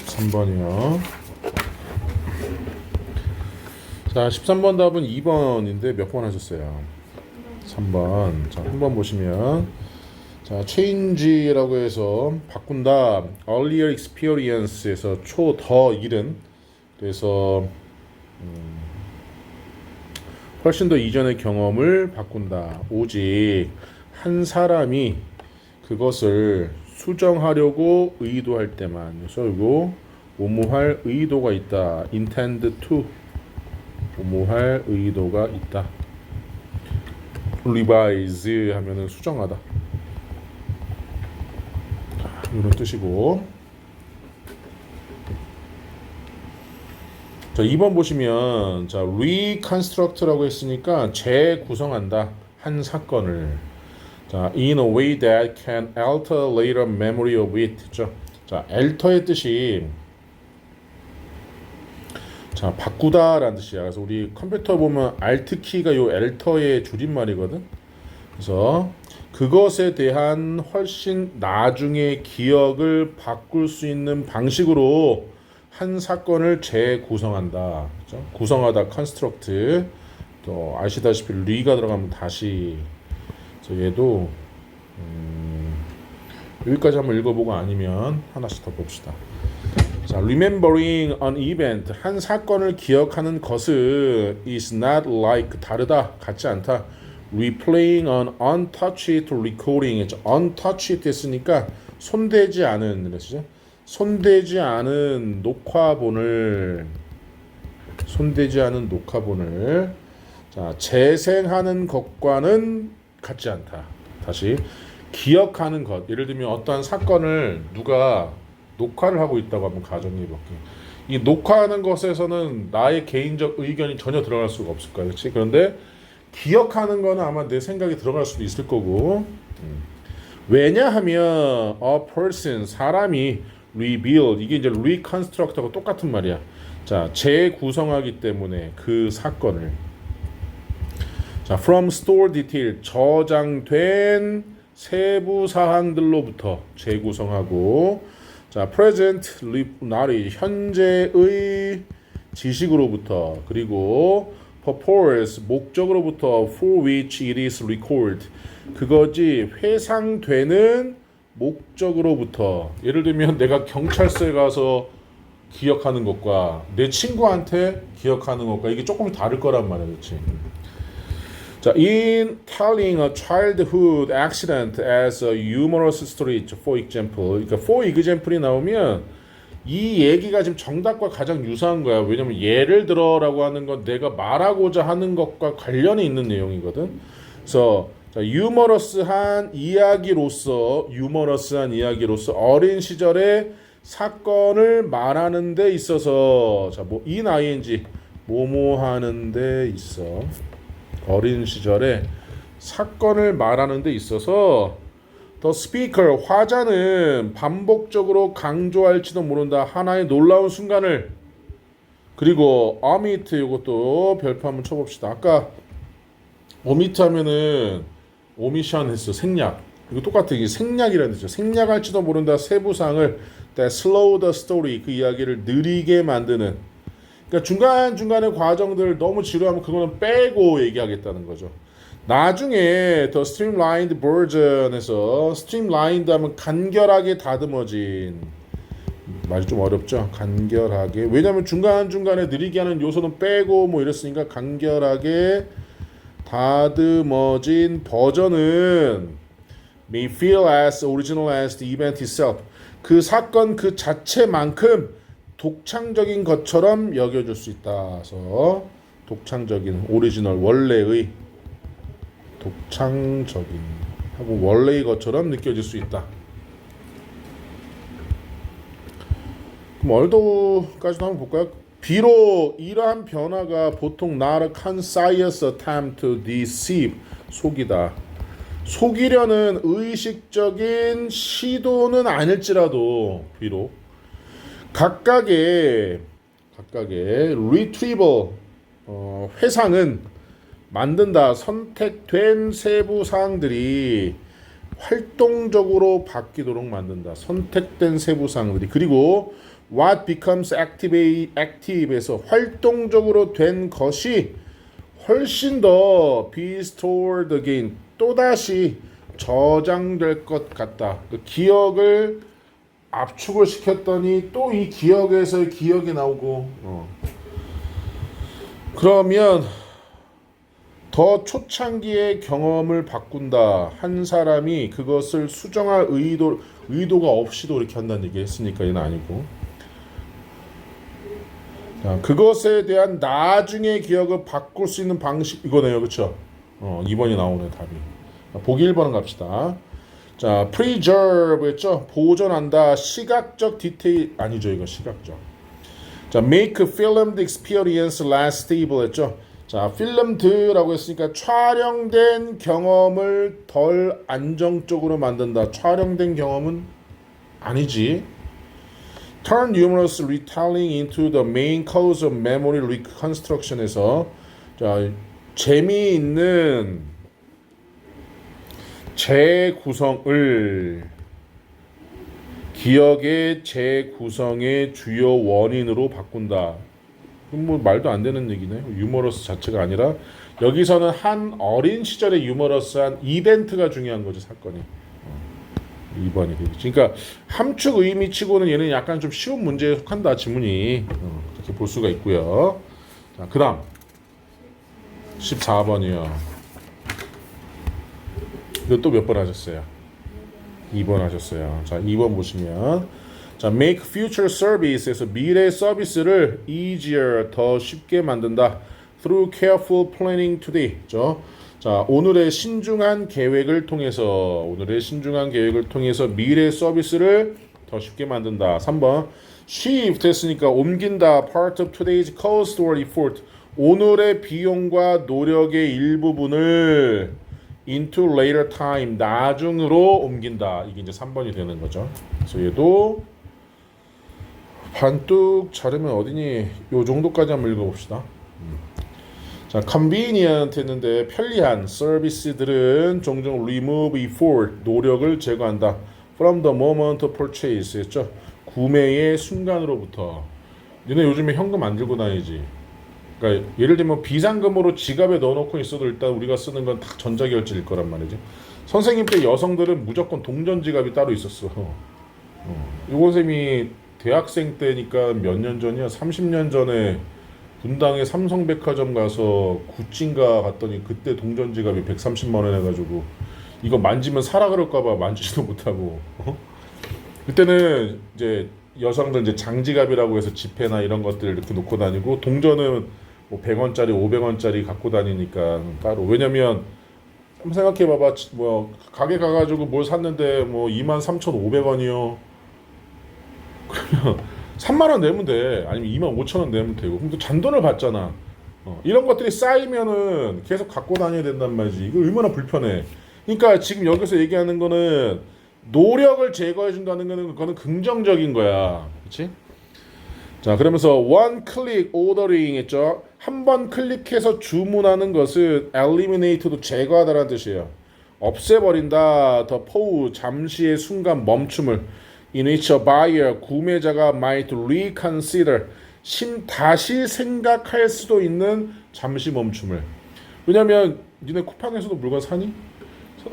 13번이요. 자, 13번 답은 2번인데 몇 번 하셨어요? 3번. 자, 한번 보시면 자, change라고 해서 바꾼다. earlier experience에서 더 이른 그래서 훨씬 더 이전의 경험을 바꾼다. 오직 한 사람이 그것을 수정하려고 의도할 때만. 그래서 이거 오모할 의도가 있다. intend to 오모할 의도가 있다. revise 하면은 수정하다. 이런 뜻이고. 자, 2번 보시면 자, reconstruct라고 했으니까 재구성한다. 한 사건을. 자, in a way that can alter later memory of it. 자, alter의 뜻이 자, 바꾸다라는 뜻이야. 그래서 우리 컴퓨터 보면 alt 키가 요 alter의 줄임말이거든. 그래서 그것에 대한 훨씬 나중에 기억을 바꿀 수 있는 방식으로 한 사건을 재구성한다. 그렇죠? 구성하다 construct. 또 아시다시피 re가 들어가면 다시. 그래서 얘도 여기까지 한번 읽어보고 아니면 하나씩 더 봅시다. 자, remembering an event 한 사건을 기억하는 것은 is not like 다르다 같지 않다. replaying an untouched recording untouched 했으니까 손대지 않은 그랬죠? 손대지 않은 녹화본을 자, 재생하는 것과는 같지 않다. 다시 기억하는 것. 예를 들면 어떠한 사건을 누가 녹화를 하고 있다고 한번 가정해 볼게. 이 녹화하는 것에서는 나의 개인적 의견이 전혀 들어갈 수가 없을 거야. 그렇지? 그런데 기억하는 거는 아마 내 생각이 들어갈 수도 있을 거고. 왜냐하면 a person 사람이 rebuild 이게 이제 reconstruct하고 똑같은 말이야. 자, 재구성하기 때문에 그 사건을 자, from store detail 저장된 세부 사항들로부터 재구성하고 자, present knowledge 현재의 지식으로부터 그리고 purpose 목적으로부터 for which it is recorded 그것이 회상되는 목적으로부터 예를 들면 내가 경찰서에 가서 기억하는 것과 내 친구한테 기억하는 것과 이게 조금 다를 거란 말이야. 그렇지? 자, in telling a childhood accident as a humorous story, for example. 그러니까 for example이 나오면 이 얘기가 지금 정답과 가장 유사한 거야. 왜냐면 예를 들어라고 하는 건 내가 말하고자 하는 것과 관련이 있는 내용이거든. 그래서 자, 유머러스한 이야기로서 어린 시절에 사건을 말하는 데 있어서 자, 뭐 ing 뭐뭐 하는 데 있어. 어린 시절에 사건을 말하는 데 있어서 The speaker 화자는 반복적으로 강조할지도 모른다. 하나의 놀라운 순간을. 그리고 omit 이것도 별표 한번 쳐봅시다. 아까 omit 하면은 omission 했어. 생략. 이거 똑같아. 이게 생략이라는 뜻이죠. 생략할지도 모른다. 세부사항을 that slow the story 그 이야기를 느리게 만드는. 그러니까 중간중간의 과정들 너무 지루하면 그거는 빼고 얘기하겠다는 거죠. 나중에 더 스트림라인드 버전에서 스트림라인드 하면 간결하게 다듬어진 말이 좀 어렵죠. 간결하게 왜냐하면 중간중간에 느리게 하는 요소는 빼고 뭐 이랬으니까 간결하게 다듬어진 버전은 may feel as original as the event itself 그 사건 그 자체만큼 독창적인 것처럼 여겨줄 수 있다. 그래서 독창적인 오리지널 원래의 독창적인 하고 원래의 것처럼 느껴질 수 있다. 그럼 얼도까지도 한번 볼까요? 비록 이러한 변화가 보통 not a conscious attempt to deceive 속이다. 속이려는 의식적인 시도는 아닐지라도 비록 각각의 retrieval 회상은 만든다. 선택된 세부 사항들이 활동적으로 바뀌도록 만든다. 선택된 세부 사항들이 그리고 what becomes active에서 활동적으로 된 것이 훨씬 더 be stored again 또다시 저장될 것 같다. 그 기억을 압축을 시켰더니 또 이 기억에서 기억이 나오고 그러면 더 초창기의 경험을 바꾼다. 한 사람이 그것을 수정할 의도가 없이도 이렇게 한다는 얘기 했으니까 이는 아니고 자, 그것에 대한 나중의 기억을 바꿀 수 있는 방식 이거네요. 그렇죠? 2번이 나오네 답이. 보기 1번은 갑시다. 자, preserve 했죠? 보존한다. 시각적 디테일 아니죠. 이거 시각적. 자, make filmed experience less stable 했죠? 자, filmed라고 했으니까 촬영된 경험을 덜 안정적으로 만든다. 촬영된 경험은 아니지. Turn numerous retelling into the main cause of memory reconstruction에서 자, 재미있는 재구성을 기억의 재구성의 주요 원인으로 바꾼다. 뭐 말도 안 되는 얘기네. 유머러스 자체가 아니라 여기서는 한 어린 시절의 유머러스한 이벤트가 중요한 거죠. 사건이. 2번이 되겠지. 그러니까 함축 의미 치고는 얘는 약간 좀 쉬운 문제에 속한다. 지문이. 그렇게 볼 수가 있고요. 자, 그 다음 14번이요. 이거 또 몇 번 하셨어요? 2번 하셨어요. 자, 2번 보시면 자, make future service에서 미래 서비스를 easier 더 쉽게 만든다. through careful planning today. 자, 오늘의 신중한 계획을 통해서 미래 서비스를 더 쉽게 만든다. 3번 shift 했으니까 옮긴다. part of today's cost or effort. 오늘의 비용과 노력의 일부분을 into later time. 나중으로 옮긴다. 이게 이제 3번이 되는 거죠. 그래서 얘도 반뚝 자르면 어디니? 요 정도까지 한번 읽어봅시다. 자, convenient 했는데 편리한 서비스들은 종종 remove effort 노력을 제거한다. from the moment of purchase 했죠. 구매의 순간으로부터. 너네 요즘에 현금 안 들고 다니지. 그러니까 예를 들면 비상금으로 지갑에 넣어놓고 있어도 일단 우리가 쓰는 건 다 전자결제일 거란 말이지. 선생님 때 여성들은 무조건 동전 지갑이 따로 있었어. 요건 쌤이 대학생 때니까 몇 년 전이야? 30년 전에 분당에 삼성백화점 가서 구찌인가 갔더니 그때 동전 지갑이 130만 원 해가지고 이거 만지면 사라 그럴까봐 만지지도 못하고 그때는 이제 여성들 이제 장지갑이라고 해서 지폐나 이런 것들 이렇게 놓고 다니고 동전은 뭐 100원짜리 500원짜리 갖고 다니니까 따로. 왜냐면 한번 생각해봐봐. 뭐 가게 가가지고 뭘 샀는데 뭐 23,500원이요. 그러면 3만 원 내면 돼. 아니면 2만 5천 원 내면 되고. 그럼 또 잔돈을 받잖아. 이런 것들이 쌓이면은 계속 갖고 다녀야 된단 말이지. 이거 얼마나 불편해. 그러니까 지금 여기서 얘기하는 거는 노력을 제거해 준다는 거는 그거는 긍정적인 거야. 그렇지? 자, 그러면서 one click ordering 했죠. 한 번 클릭해서 주문하는 것은 eliminate도 제거하다라는 뜻이에요. 없애버린다. the pause 잠시의 순간 멈춤을 in which a buyer 구매자가 might reconsider 다시 생각할 수도 있는 잠시 멈춤을. 왜냐면 니네 쿠팡에서도 물건 사니?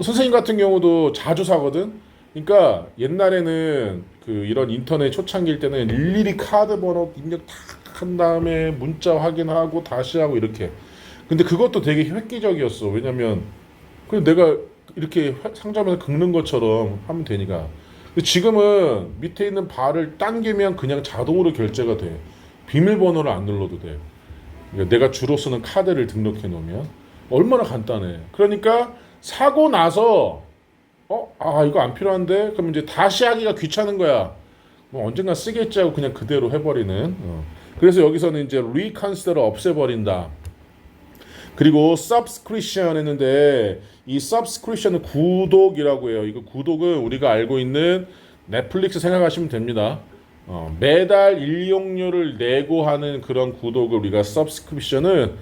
선생님 같은 경우도 자주 사거든. 그러니까 옛날에는 그 이런 인터넷 초창기일 때는 일일이 카드 번호 입력 다 한 다음에 문자 확인하고 다시 하고 이렇게. 근데 그것도 되게 획기적이었어. 왜냐면 그냥 내가 이렇게 상점에서 긁는 것처럼 하면 되니까. 근데 지금은 밑에 있는 바를 당기면 그냥 자동으로 결제가 돼. 비밀번호를 안 눌러도 돼. 그러니까 내가 주로 쓰는 카드를 등록해 놓으면 얼마나 간단해. 그러니까 사고 나서 이거 안 필요한데? 그럼 이제 다시 하기가 귀찮은 거야. 뭐 언젠가 쓰겠지 하고 그냥 그대로 해버리는. 그래서 여기서는 이제 reconsider 없애버린다. 그리고 subscription 했는데 이 subscription은 구독이라고 해요. 이거 구독은 우리가 알고 있는 넷플릭스 생각하시면 됩니다. 매달 일용료를 내고 하는 그런 구독을 우리가 subscription은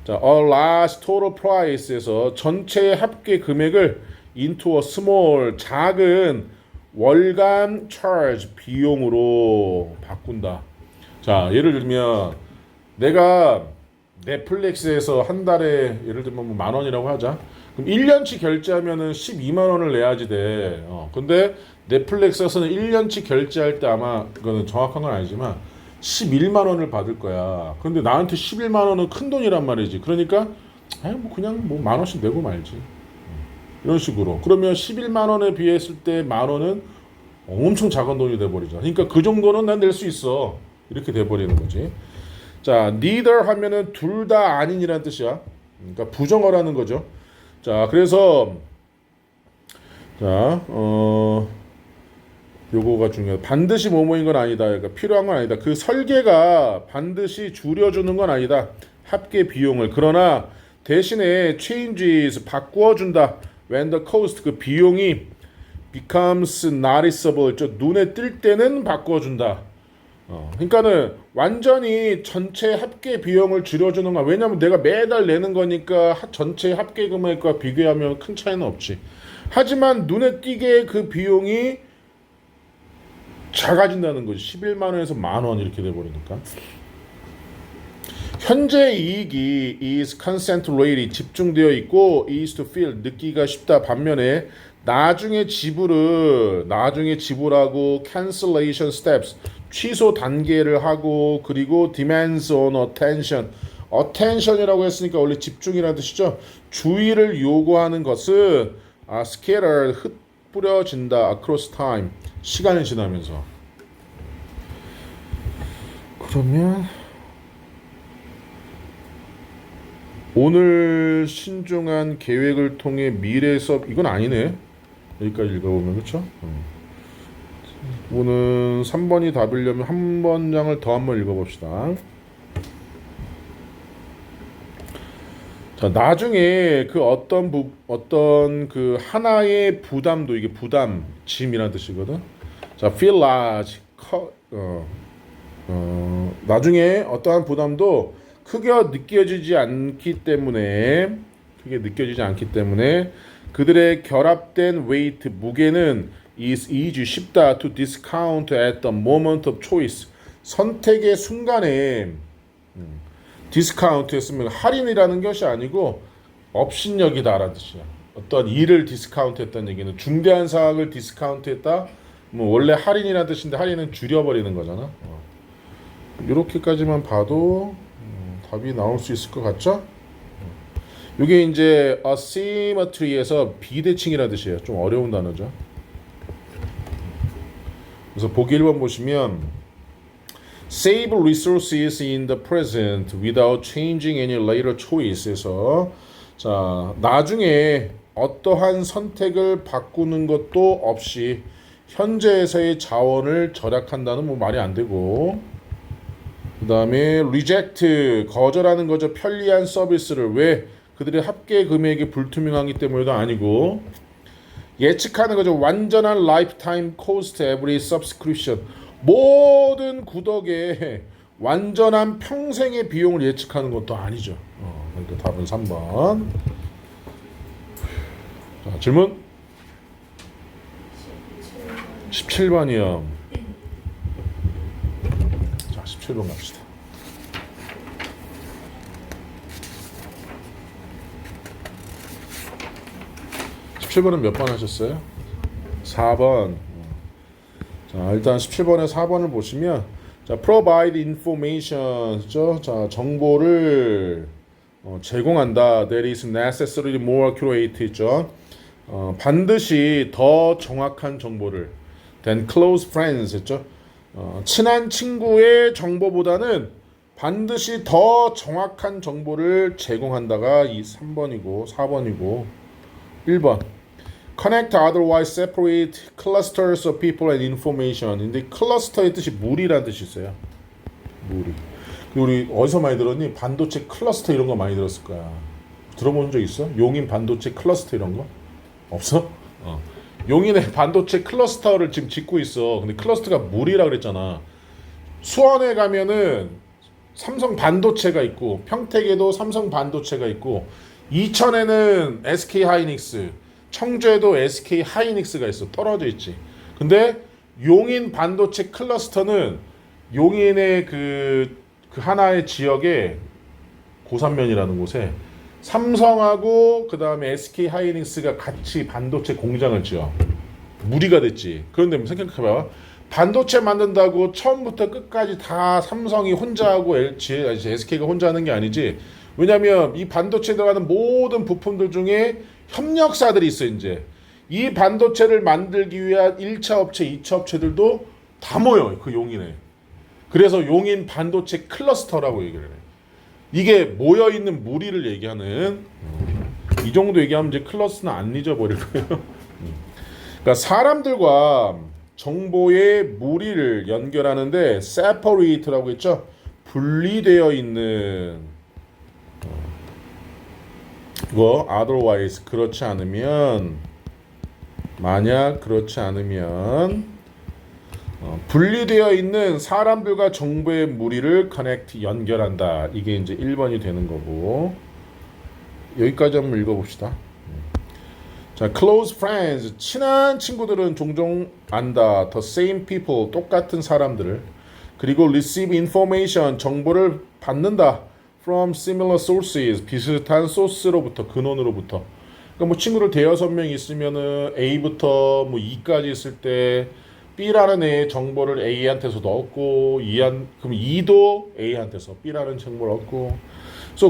자, a large total price에서 전체 합계 금액을 into a small 작은 월간 charge 비용으로 바꾼다. 자, 예를 들면 내가 넷플릭스에서 한 달에 예를 들면 뭐 10,000원이라고 하자. 그럼 1년치 결제하면은 12만 원을 내야지 돼. 근데 넷플릭스에서는 1년치 결제할 때 아마 이거는 정확한 건 아니지만 11만 원을 받을 거야. 그런데 나한테 11만 원은 큰 돈이란 말이지. 그러니까 뭐 그냥 뭐 10,000원씩 내고 말지. 이런 식으로. 그러면 11만 원에 비했을 때 10,000원은 엄청 작은 돈이 돼 버리죠. 그러니까 그 정도는 난 낼 수 있어. 이렇게 돼 버리는 거지. 자, neither 하면은 둘 다 아닌이라는 뜻이야. 그러니까 부정어라는 거죠. 자, 그래서 자, 요거가 중요해. 반드시 뭐뭐인 건 아니다. 그러니까 필요한 건 아니다. 그 설계가 반드시 줄여주는 건 아니다. 합계 비용을. 그러나 대신에 changes 바꾸어 준다. When the cost 그 비용이 becomes noticeable 눈에 띌 때는 바꾸어 준다. 그러니까는 완전히 전체 합계 비용을 줄여주는 거야. 왜냐면 내가 매달 내는 거니까 전체 합계 금액과 비교하면 큰 차이는 없지. 하지만 눈에 띄게 그 비용이 작아진다는 거지. 11만 원에서 10,000원 이렇게 돼버리니까. 현재 이익이 is concentrated 집중되어 있고 is to feel 느끼기가 쉽다. 반면에 나중에 지불하고 cancellation steps 취소 단계를 하고 그리고 demands on attention이라고 했으니까 원래 집중이라는 뜻이죠. 주의를 요구하는 것은 scattered 흩뿌려진다 across time 시간이 지나면서. 그러면 오늘 신중한 계획을 통해 미래 수업 이건 아니네. 여기까지 읽어보면 그렇죠? 오늘 3번이 답이려면 한 번장을 더 한번 읽어봅시다. 자, 나중에 그 어떤 그 하나의 부담도 이게 부담 짐이라는 뜻이거든. 자, feel large 나중에 어떠한 부담도 크게 느껴지지 않기 때문에 그들의 결합된 weight 무게는 is easy 쉽다 to discount at the moment of choice 선택의 순간에 디스카운트 했으면 할인이라는 것이 아니고 업신여기다라는 뜻이야. 어떤 일을 디스카운트 했다는 얘기는 중대한 사항을 디스카운트 했다. 뭐 원래 할인이라는 뜻인데 할인은 줄여버리는 거잖아. 이렇게까지만 봐도 답이 나올 수 있을 것 같죠? 이게 이제 asymmetry에서 비대칭이라는 뜻이에요. 좀 어려운 단어죠. 그래서 보기 1번 보시면 Save resources in the present without changing any later choice에서 자 나중에 어떠한 선택을 바꾸는 것도 없이 현재에서의 자원을 절약한다는 뭐 말이 안 되고, 그 다음에 reject 거절하는 거죠. 편리한 서비스를. 왜? 그들의 합계 금액이 불투명하기 때문에도 아니고, 예측하는 거죠. 완전한 lifetime cost every subscription. 모든 구독에 완전한 평생의 비용을 예측하는 것도 아니죠. 그러니까 답은 3번. 자, 질문 17번이요. 자, 17번 갑시다. 17번은 몇 번 하셨어요? 4번. 자, 일단 17번에 4번을 보시면, 자, provide information죠. 자, 정보를 제공한다. That is necessarily more accurate 있죠. 반드시 더 정확한 정보를 than close friends 했죠. 친한 친구의 정보보다는 반드시 더 정확한 정보를 제공한다가 이 3번이고 4번이고 1번. Connect otherwise separate clusters of people and information. 근데 클러스터의 뜻이 무리라는 뜻이 있어요. 무리. 우리 어디서 많이 들었니? 반도체 클러스터 이런 거 많이 들었을 거야. 들어본 적 있어? 용인 반도체 클러스터 이런 거? 없어? 용인에 반도체 클러스터를 지금 짓고 있어. 근데 클러스터가 무리라 그랬잖아. 수원에 가면은 삼성 반도체가 있고, 평택에도 삼성 반도체가 있고, 이천에는 SK 하이닉스, 청주에도 SK 하이닉스가 있어. 떨어져 있지. 근데 용인 반도체 클러스터는 용인의 그 하나의 지역에 고산면이라는 곳에 삼성하고 그 다음에 SK 하이닉스가 같이 반도체 공장을 지어. 무리가 됐지. 그런데 생각해봐. 반도체 만든다고 처음부터 끝까지 다 삼성이 혼자 하고 SK가 혼자 하는 게 아니지. 왜냐면 이 반도체에 들어가는 모든 부품들 중에 협력사들이 있어. 이제 이 반도체를 만들기 위한 1차 업체, 2차 업체들도 다 모여 그 용인에. 그래서 용인 반도체 클러스터라고 얘기를 해. 이게 모여있는 무리를 얘기하는, 이 정도 얘기하면 이제 클러스는 안 잊어버릴 거예요. 그러니까 사람들과 정보의 무리를 연결하는데 separate라고 했죠. 분리되어 있는, 이거 otherwise 그렇지 않으면, 만약 그렇지 않으면, 분리되어 있는 사람들과 정보의 무리를 connect 연결한다. 이게 이제 1번이 되는 거고, 여기까지 한번 읽어봅시다. 자, close friends, 친한 친구들은 종종 안다. the same people, 똑같은 사람들을. 그리고 receive information, 정보를 받는다. from similar sources, 비슷한 소스로부터, 근원으로부터. 그러니까 뭐 친구들 대여섯 명 있으면은 A부터 뭐 E까지 있을 때 B라는 애의 정보를 A한테서 얻고, 그럼 E도 A한테서 B라는 정보를 얻고.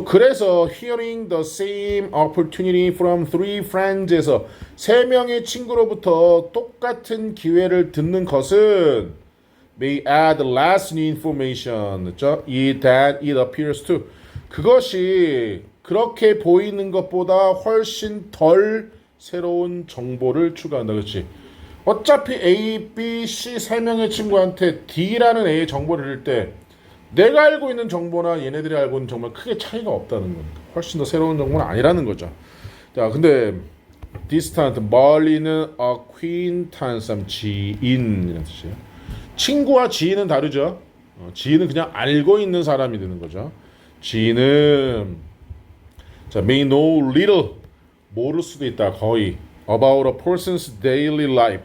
그래서 hearing the same opportunity from three friends에서 세 명의 친구로부터 똑같은 기회를 듣는 것은 may add less new information, 그렇죠? That it appears to. 그것이 그렇게 보이는 것보다 훨씬 덜 새로운 정보를 추가한다. 그렇지? 어차피 A, B, C 세 명의 친구한테 D라는 A의 정보를 줄 때 내가 알고 있는 정보나 얘네들이 알고 있는 정보는 크게 차이가 없다는 거니까. 훨씬 더 새로운 정보는 아니라는 거죠. 자, 근데 distant, 멀리는 acquaintance, 지인이라는 뜻이에요. 친구와 지인은 다르죠. 지인은 그냥 알고 있는 사람이 되는 거죠. 지인은 자, may know little, 모를 수도 있다. 거의 about a person's daily life,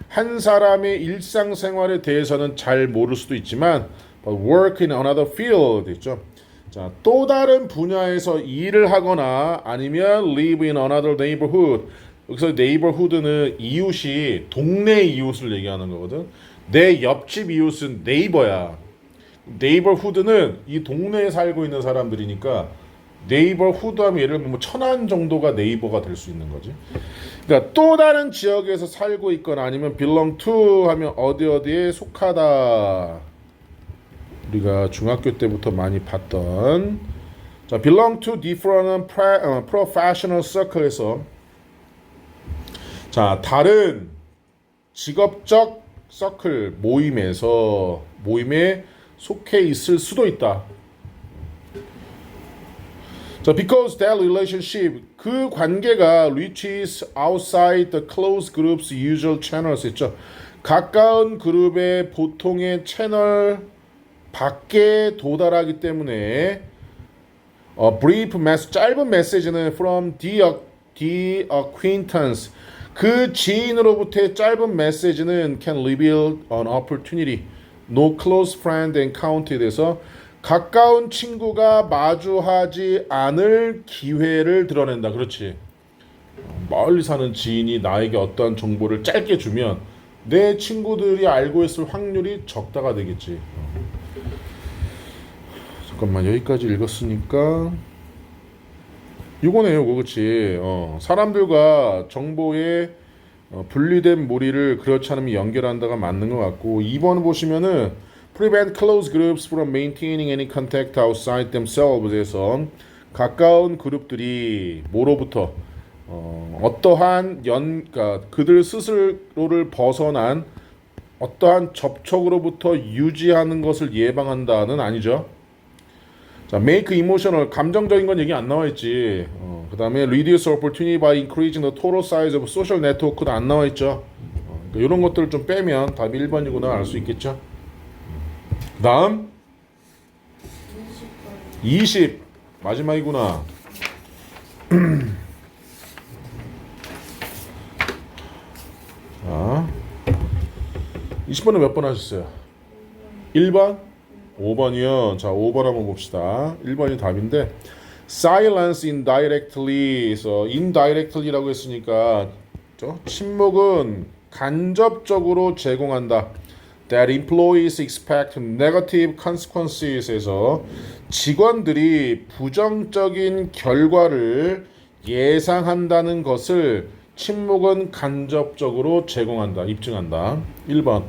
한 사람의 일상생활에 대해서는 잘 모를 수도 있지만 but work in another field 있죠. 자, 또 다른 분야에서 일을 하거나 아니면 live in another neighborhood. 여기서 neighborhood는 이웃이 동네 이웃을 얘기하는 거거든. 내 옆집 이웃은 네이버야. neighborhood는 이 동네에 살고 있는 사람들이니까 neighborhood 하면 예를 들면 뭐 천안 정도가 네이버가 될 수 있는 거지. 그러니까 또 다른 지역에서 살고 있거나 아니면 belong to 하면 어디에 속하다. 우리가 중학교 때부터 많이 봤던, 자, belong to different professional circle에서 자, 다른 직업적 서클 모임에 속해 있을 수도 있다. 자, because that relationship 그 관계가 reaches outside the close group's usual channels 했죠. 가까운 그룹의 보통의 채널 밖에 도달하기 때문에 brief message 짧은 메시지는 from the acquaintance 그 지인으로부터의 짧은 메시지는 can reveal an opportunity no close friend encounter에 대해서 가까운 친구가 마주하지 않을 기회를 드러낸다. 그렇지. 멀리 사는 지인이 나에게 어떠한 정보를 짧게 주면 내 친구들이 알고 있을 확률이 적다가 되겠지. 잠깐만 여기까지 읽었으니까 이거네요. 그렇지. 사람들과 정보의 분리된 무리를 그렇지 않으면 연결한다가 맞는 것 같고 2번 보시면은 prevent close groups from maintaining any contact outside themselves에서 가까운 그룹들이 뭐로부터 어떠한 그러니까 그들 스스로를 벗어난 어떠한 접촉으로부터 유지하는 것을 예방한다는 아니죠. 자, make emotional 감정적인 건 얘기 안 나와 있지. 그 다음에 reduce opportunity by increasing the total size of social network도 안 나와 있죠. 그러니까 이런 것들을 좀 빼면 답이 1번이구나 알 수 있겠죠. 그 다음 20 마지막이구나. 자, 20번은 몇 번 하셨어요? 1번? 5번이요. 자, 5번 한번 봅시다. 1번이 답인데 silence indirectly에서 indirectly라고 했으니까 침묵은 간접적으로 제공한다. That employees expect negative consequences에서 직원들이 부정적인 결과를 예상한다는 것을 침묵은 간접적으로 제공한다. 입증한다. 1번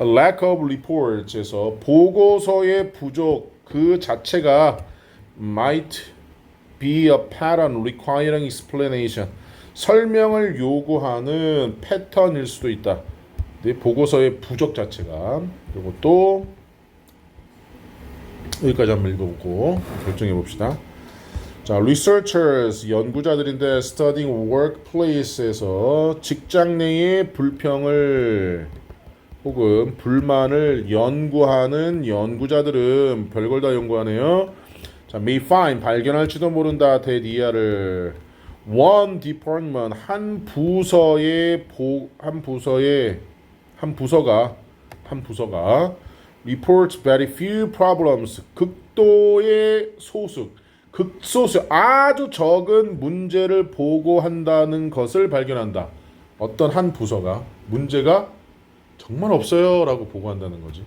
lack of reports에서 보고서의 부족 그 자체가 might be a pattern requiring explanation 설명을 요구하는 패턴일 수도 있다. 네, 보고서의 부족 자체가. 그리고 또 여기까지 한번 읽어보고 결정해 봅시다. 자, researchers 연구자들인데 studying workplace에서 직장 내의 불평을 혹은 불만을 연구하는 연구자들은 별걸 다 연구하네요. 자, may find 발견할지도 모른다. 대디아를 one department 한 부서가 reports very few problems 극도의 극소수 아주 적은 문제를 보고한다는 것을 발견한다. 어떤 한 부서가 문제가 정말 없어요 라고 보고한다는 거지.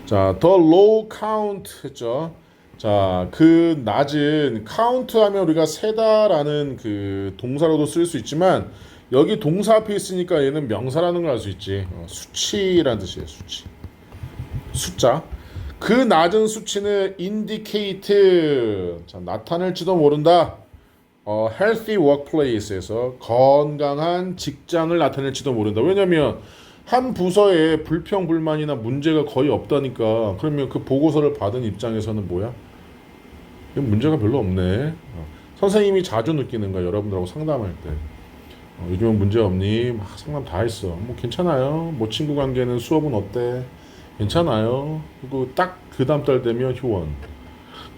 자, the low count 했죠. 자, 그 낮은 count 하면 우리가 세다라는 그 동사로도 쓸 수 있지만 여기 동사 앞에 있으니까 얘는 명사라는 걸 알 수 있지. 수치라는 뜻이에요. 수치. 숫자. 그 낮은 수치는 indicate 자, 나타낼지도 모른다. healthy workplace에서 건강한 직장을 나타낼지도 모른다. 왜냐면 한 부서에 불평 불만이나 문제가 거의 없다니까. 그러면 그 보고서를 받은 입장에서는 뭐야? 문제가 별로 없네. 선생님이 자주 느끼는 거야. 여러분들하고 상담할 때. 요즘은 문제 없니? 막 상담 다 했어. 뭐 괜찮아요. 뭐 친구 관계는 수업은 어때? 괜찮아요. 그리고 딱 그 다음 달 되면 휴원.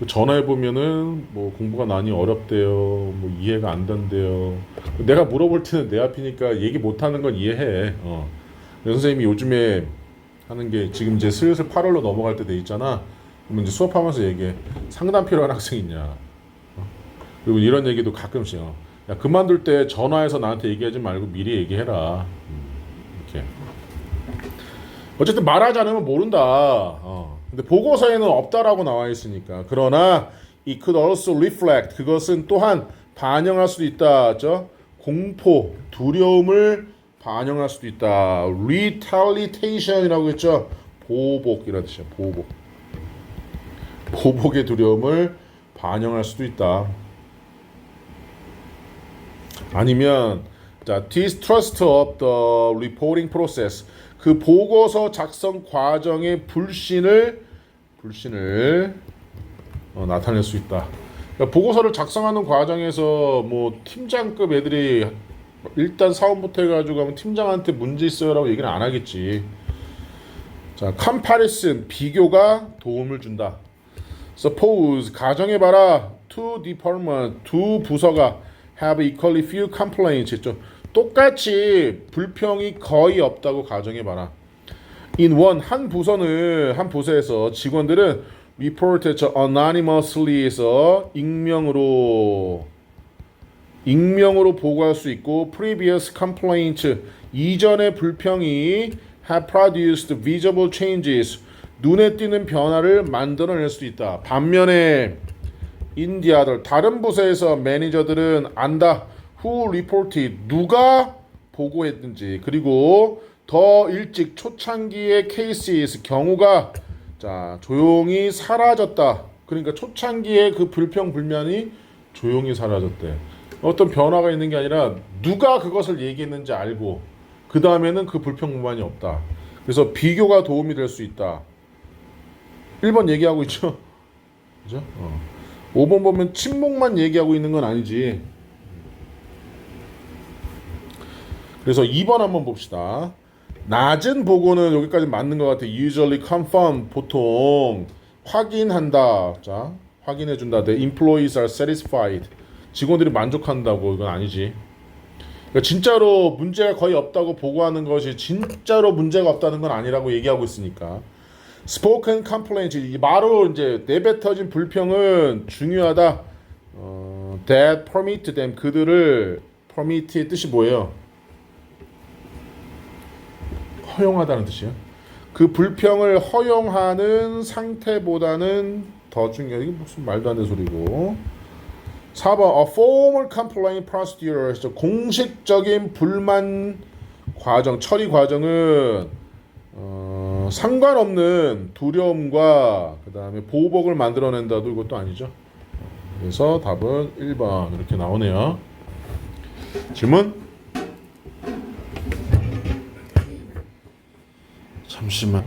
전화해 보면은 뭐 공부가 많이 어렵대요. 뭐 이해가 안 된대요. 내가 물어볼 때는 내 앞이니까 얘기 못 하는 건 이해해. 선생님이 요즘에 하는 게 지금 이제 슬슬 8월로 넘어갈 때 돼 있잖아. 그러면 이제 수업하면서 얘기해. 상담 필요한 학생 있냐? 그리고 이런 얘기도 가끔씩. 야, 그만둘 때 전화해서 나한테 얘기하지 말고 미리 얘기해라. 이렇게. 어쨌든 말하지 않으면 모른다. 근데 보고서에는 없다라고 나와 있으니까. 그러나 it could also reflect 그것은 또한 반영할 수도 있다. 공포, 두려움을 반영할 수도 있다. retaliation이라고 했죠. 보복이라는 뜻이야. 보복의 두려움을 반영할 수도 있다. 아니면 자, distrust of the reporting process. 그 보고서 작성 과정의 불신을 나타낼 수 있다. 그러니까 보고서를 작성하는 과정에서 뭐 팀장급 애들이 일단 사원부터 해가지고 하면 팀장한테 문제 있어요라고 얘기는 안 하겠지. 자, comparison 비교가 도움을 준다. Suppose 가정해봐라. Two department 두 부서가 have equally few complaints. 똑같이 불평이 거의 없다고 가정해봐라. In one 한 부서에서 직원들은 reported anonymously에서 익명으로 보고할 수 있고 previous complaints 이전의 불평이 have produced visible changes 눈에 띄는 변화를 만들어낼 수 있다. 반면에 인디아들 다른 부서에서 매니저들은 안다. Who reported 누가 보고했는지 그리고 더 일찍 초창기의 cases 경우가 자 조용히 사라졌다. 그러니까 초창기의 그 불평불만이 조용히 사라졌대. 어떤 변화가 있는 게 아니라 누가 그것을 얘기했는지 알고 그 다음에는 그 불평불만이 없다. 그래서 비교가 도움이 될 수 있다. 1번 얘기하고 있죠. 그죠? 5번 보면 침묵만 얘기하고 있는 건 아니지. 그래서 2번 한번 봅시다. 낮은 보고는 여기까지 맞는 것 같아. Usually confirm 보통 확인한다. 자, 확인해준다. The employees are satisfied. 직원들이 만족한다고 이건 아니지. 그러니까 진짜로 문제가 거의 없다고 보고하는 것이 진짜로 문제가 없다는 건 아니라고 얘기하고 있으니까. Spoken complaint 이 말로 이제 내뱉어진 불평은 중요하다. That permit them 그들을 permit의 뜻이 뭐예요? 허용하다는 뜻이에요. 그 불평을 허용하는 상태보다는 더 중요해. 이게 무슨 말도 안 되는 소리고. 4번 A formal complaint procedure 공식적인 불만 과정 처리 과정은 상관없는 두려움과 그 다음에 보복을 만들어낸다도 이것도 아니죠. 그래서 답은 1번 이렇게 나오네요. 질문? 잠시만.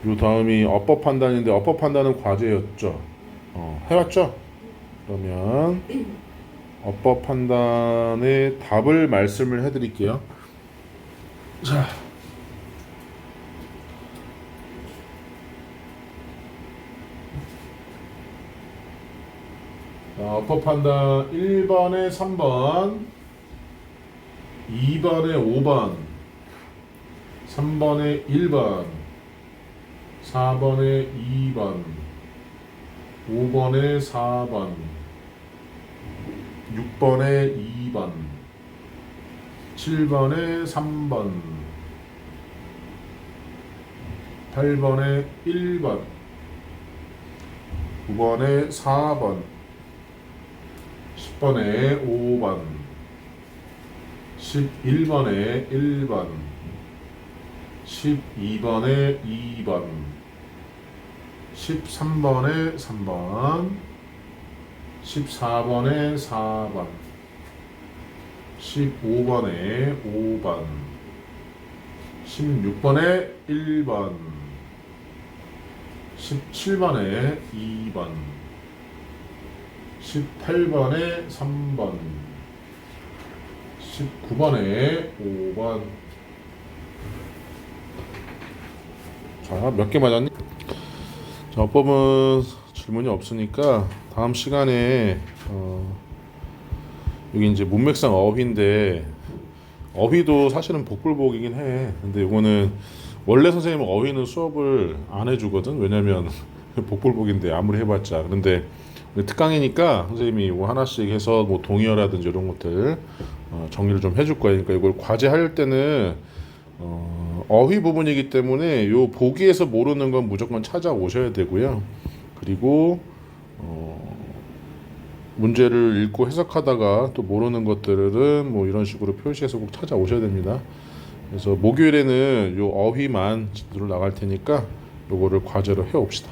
요 다음이 어법 판단인데 어법 판단은 과제였죠. 해왔죠? 그러면 어법 판단의 답을 말씀을 해드릴게요. 자, 어법 판단 1번에 3번, 2번에 5번, 3번에 1번, 4번에 2번, 5번에 4번, 6번에 2번, 7번에 3번, 8번에 1번, 9번에 4번, 10번에 5번, 11번에 1번, 12번에 2번, 13번에 3번, 14번에 4번, 15번에 5번, 16번에 1번, 17번에 2번, 18번에 3번, 19번에 5번. 자, 몇 개 맞았니? 자, 어법은 질문이 없으니까 다음 시간에 여기 이제 문맥상 어휘인데 어휘도 사실은 복불복이긴 해. 근데 이거는 원래 선생님은 어휘는 수업을 안 해주거든. 왜냐면 복불복인데 아무리 해봤자. 그런데 특강이니까 선생님이 이거 하나씩 해서 뭐 동의어라든지 이런 것들 정리를 좀 해줄 거야. 그러니까 이걸 과제할 때는 어휘 부분이기 때문에 요 보기에서 모르는 건 무조건 찾아오셔야 되고요. 그리고 문제를 읽고 해석하다가 또 모르는 것들은 뭐 이런 식으로 표시해서 꼭 찾아오셔야 됩니다. 그래서 목요일에는 요 어휘만 제대로 나갈 테니까 요거를 과제로 해옵시다.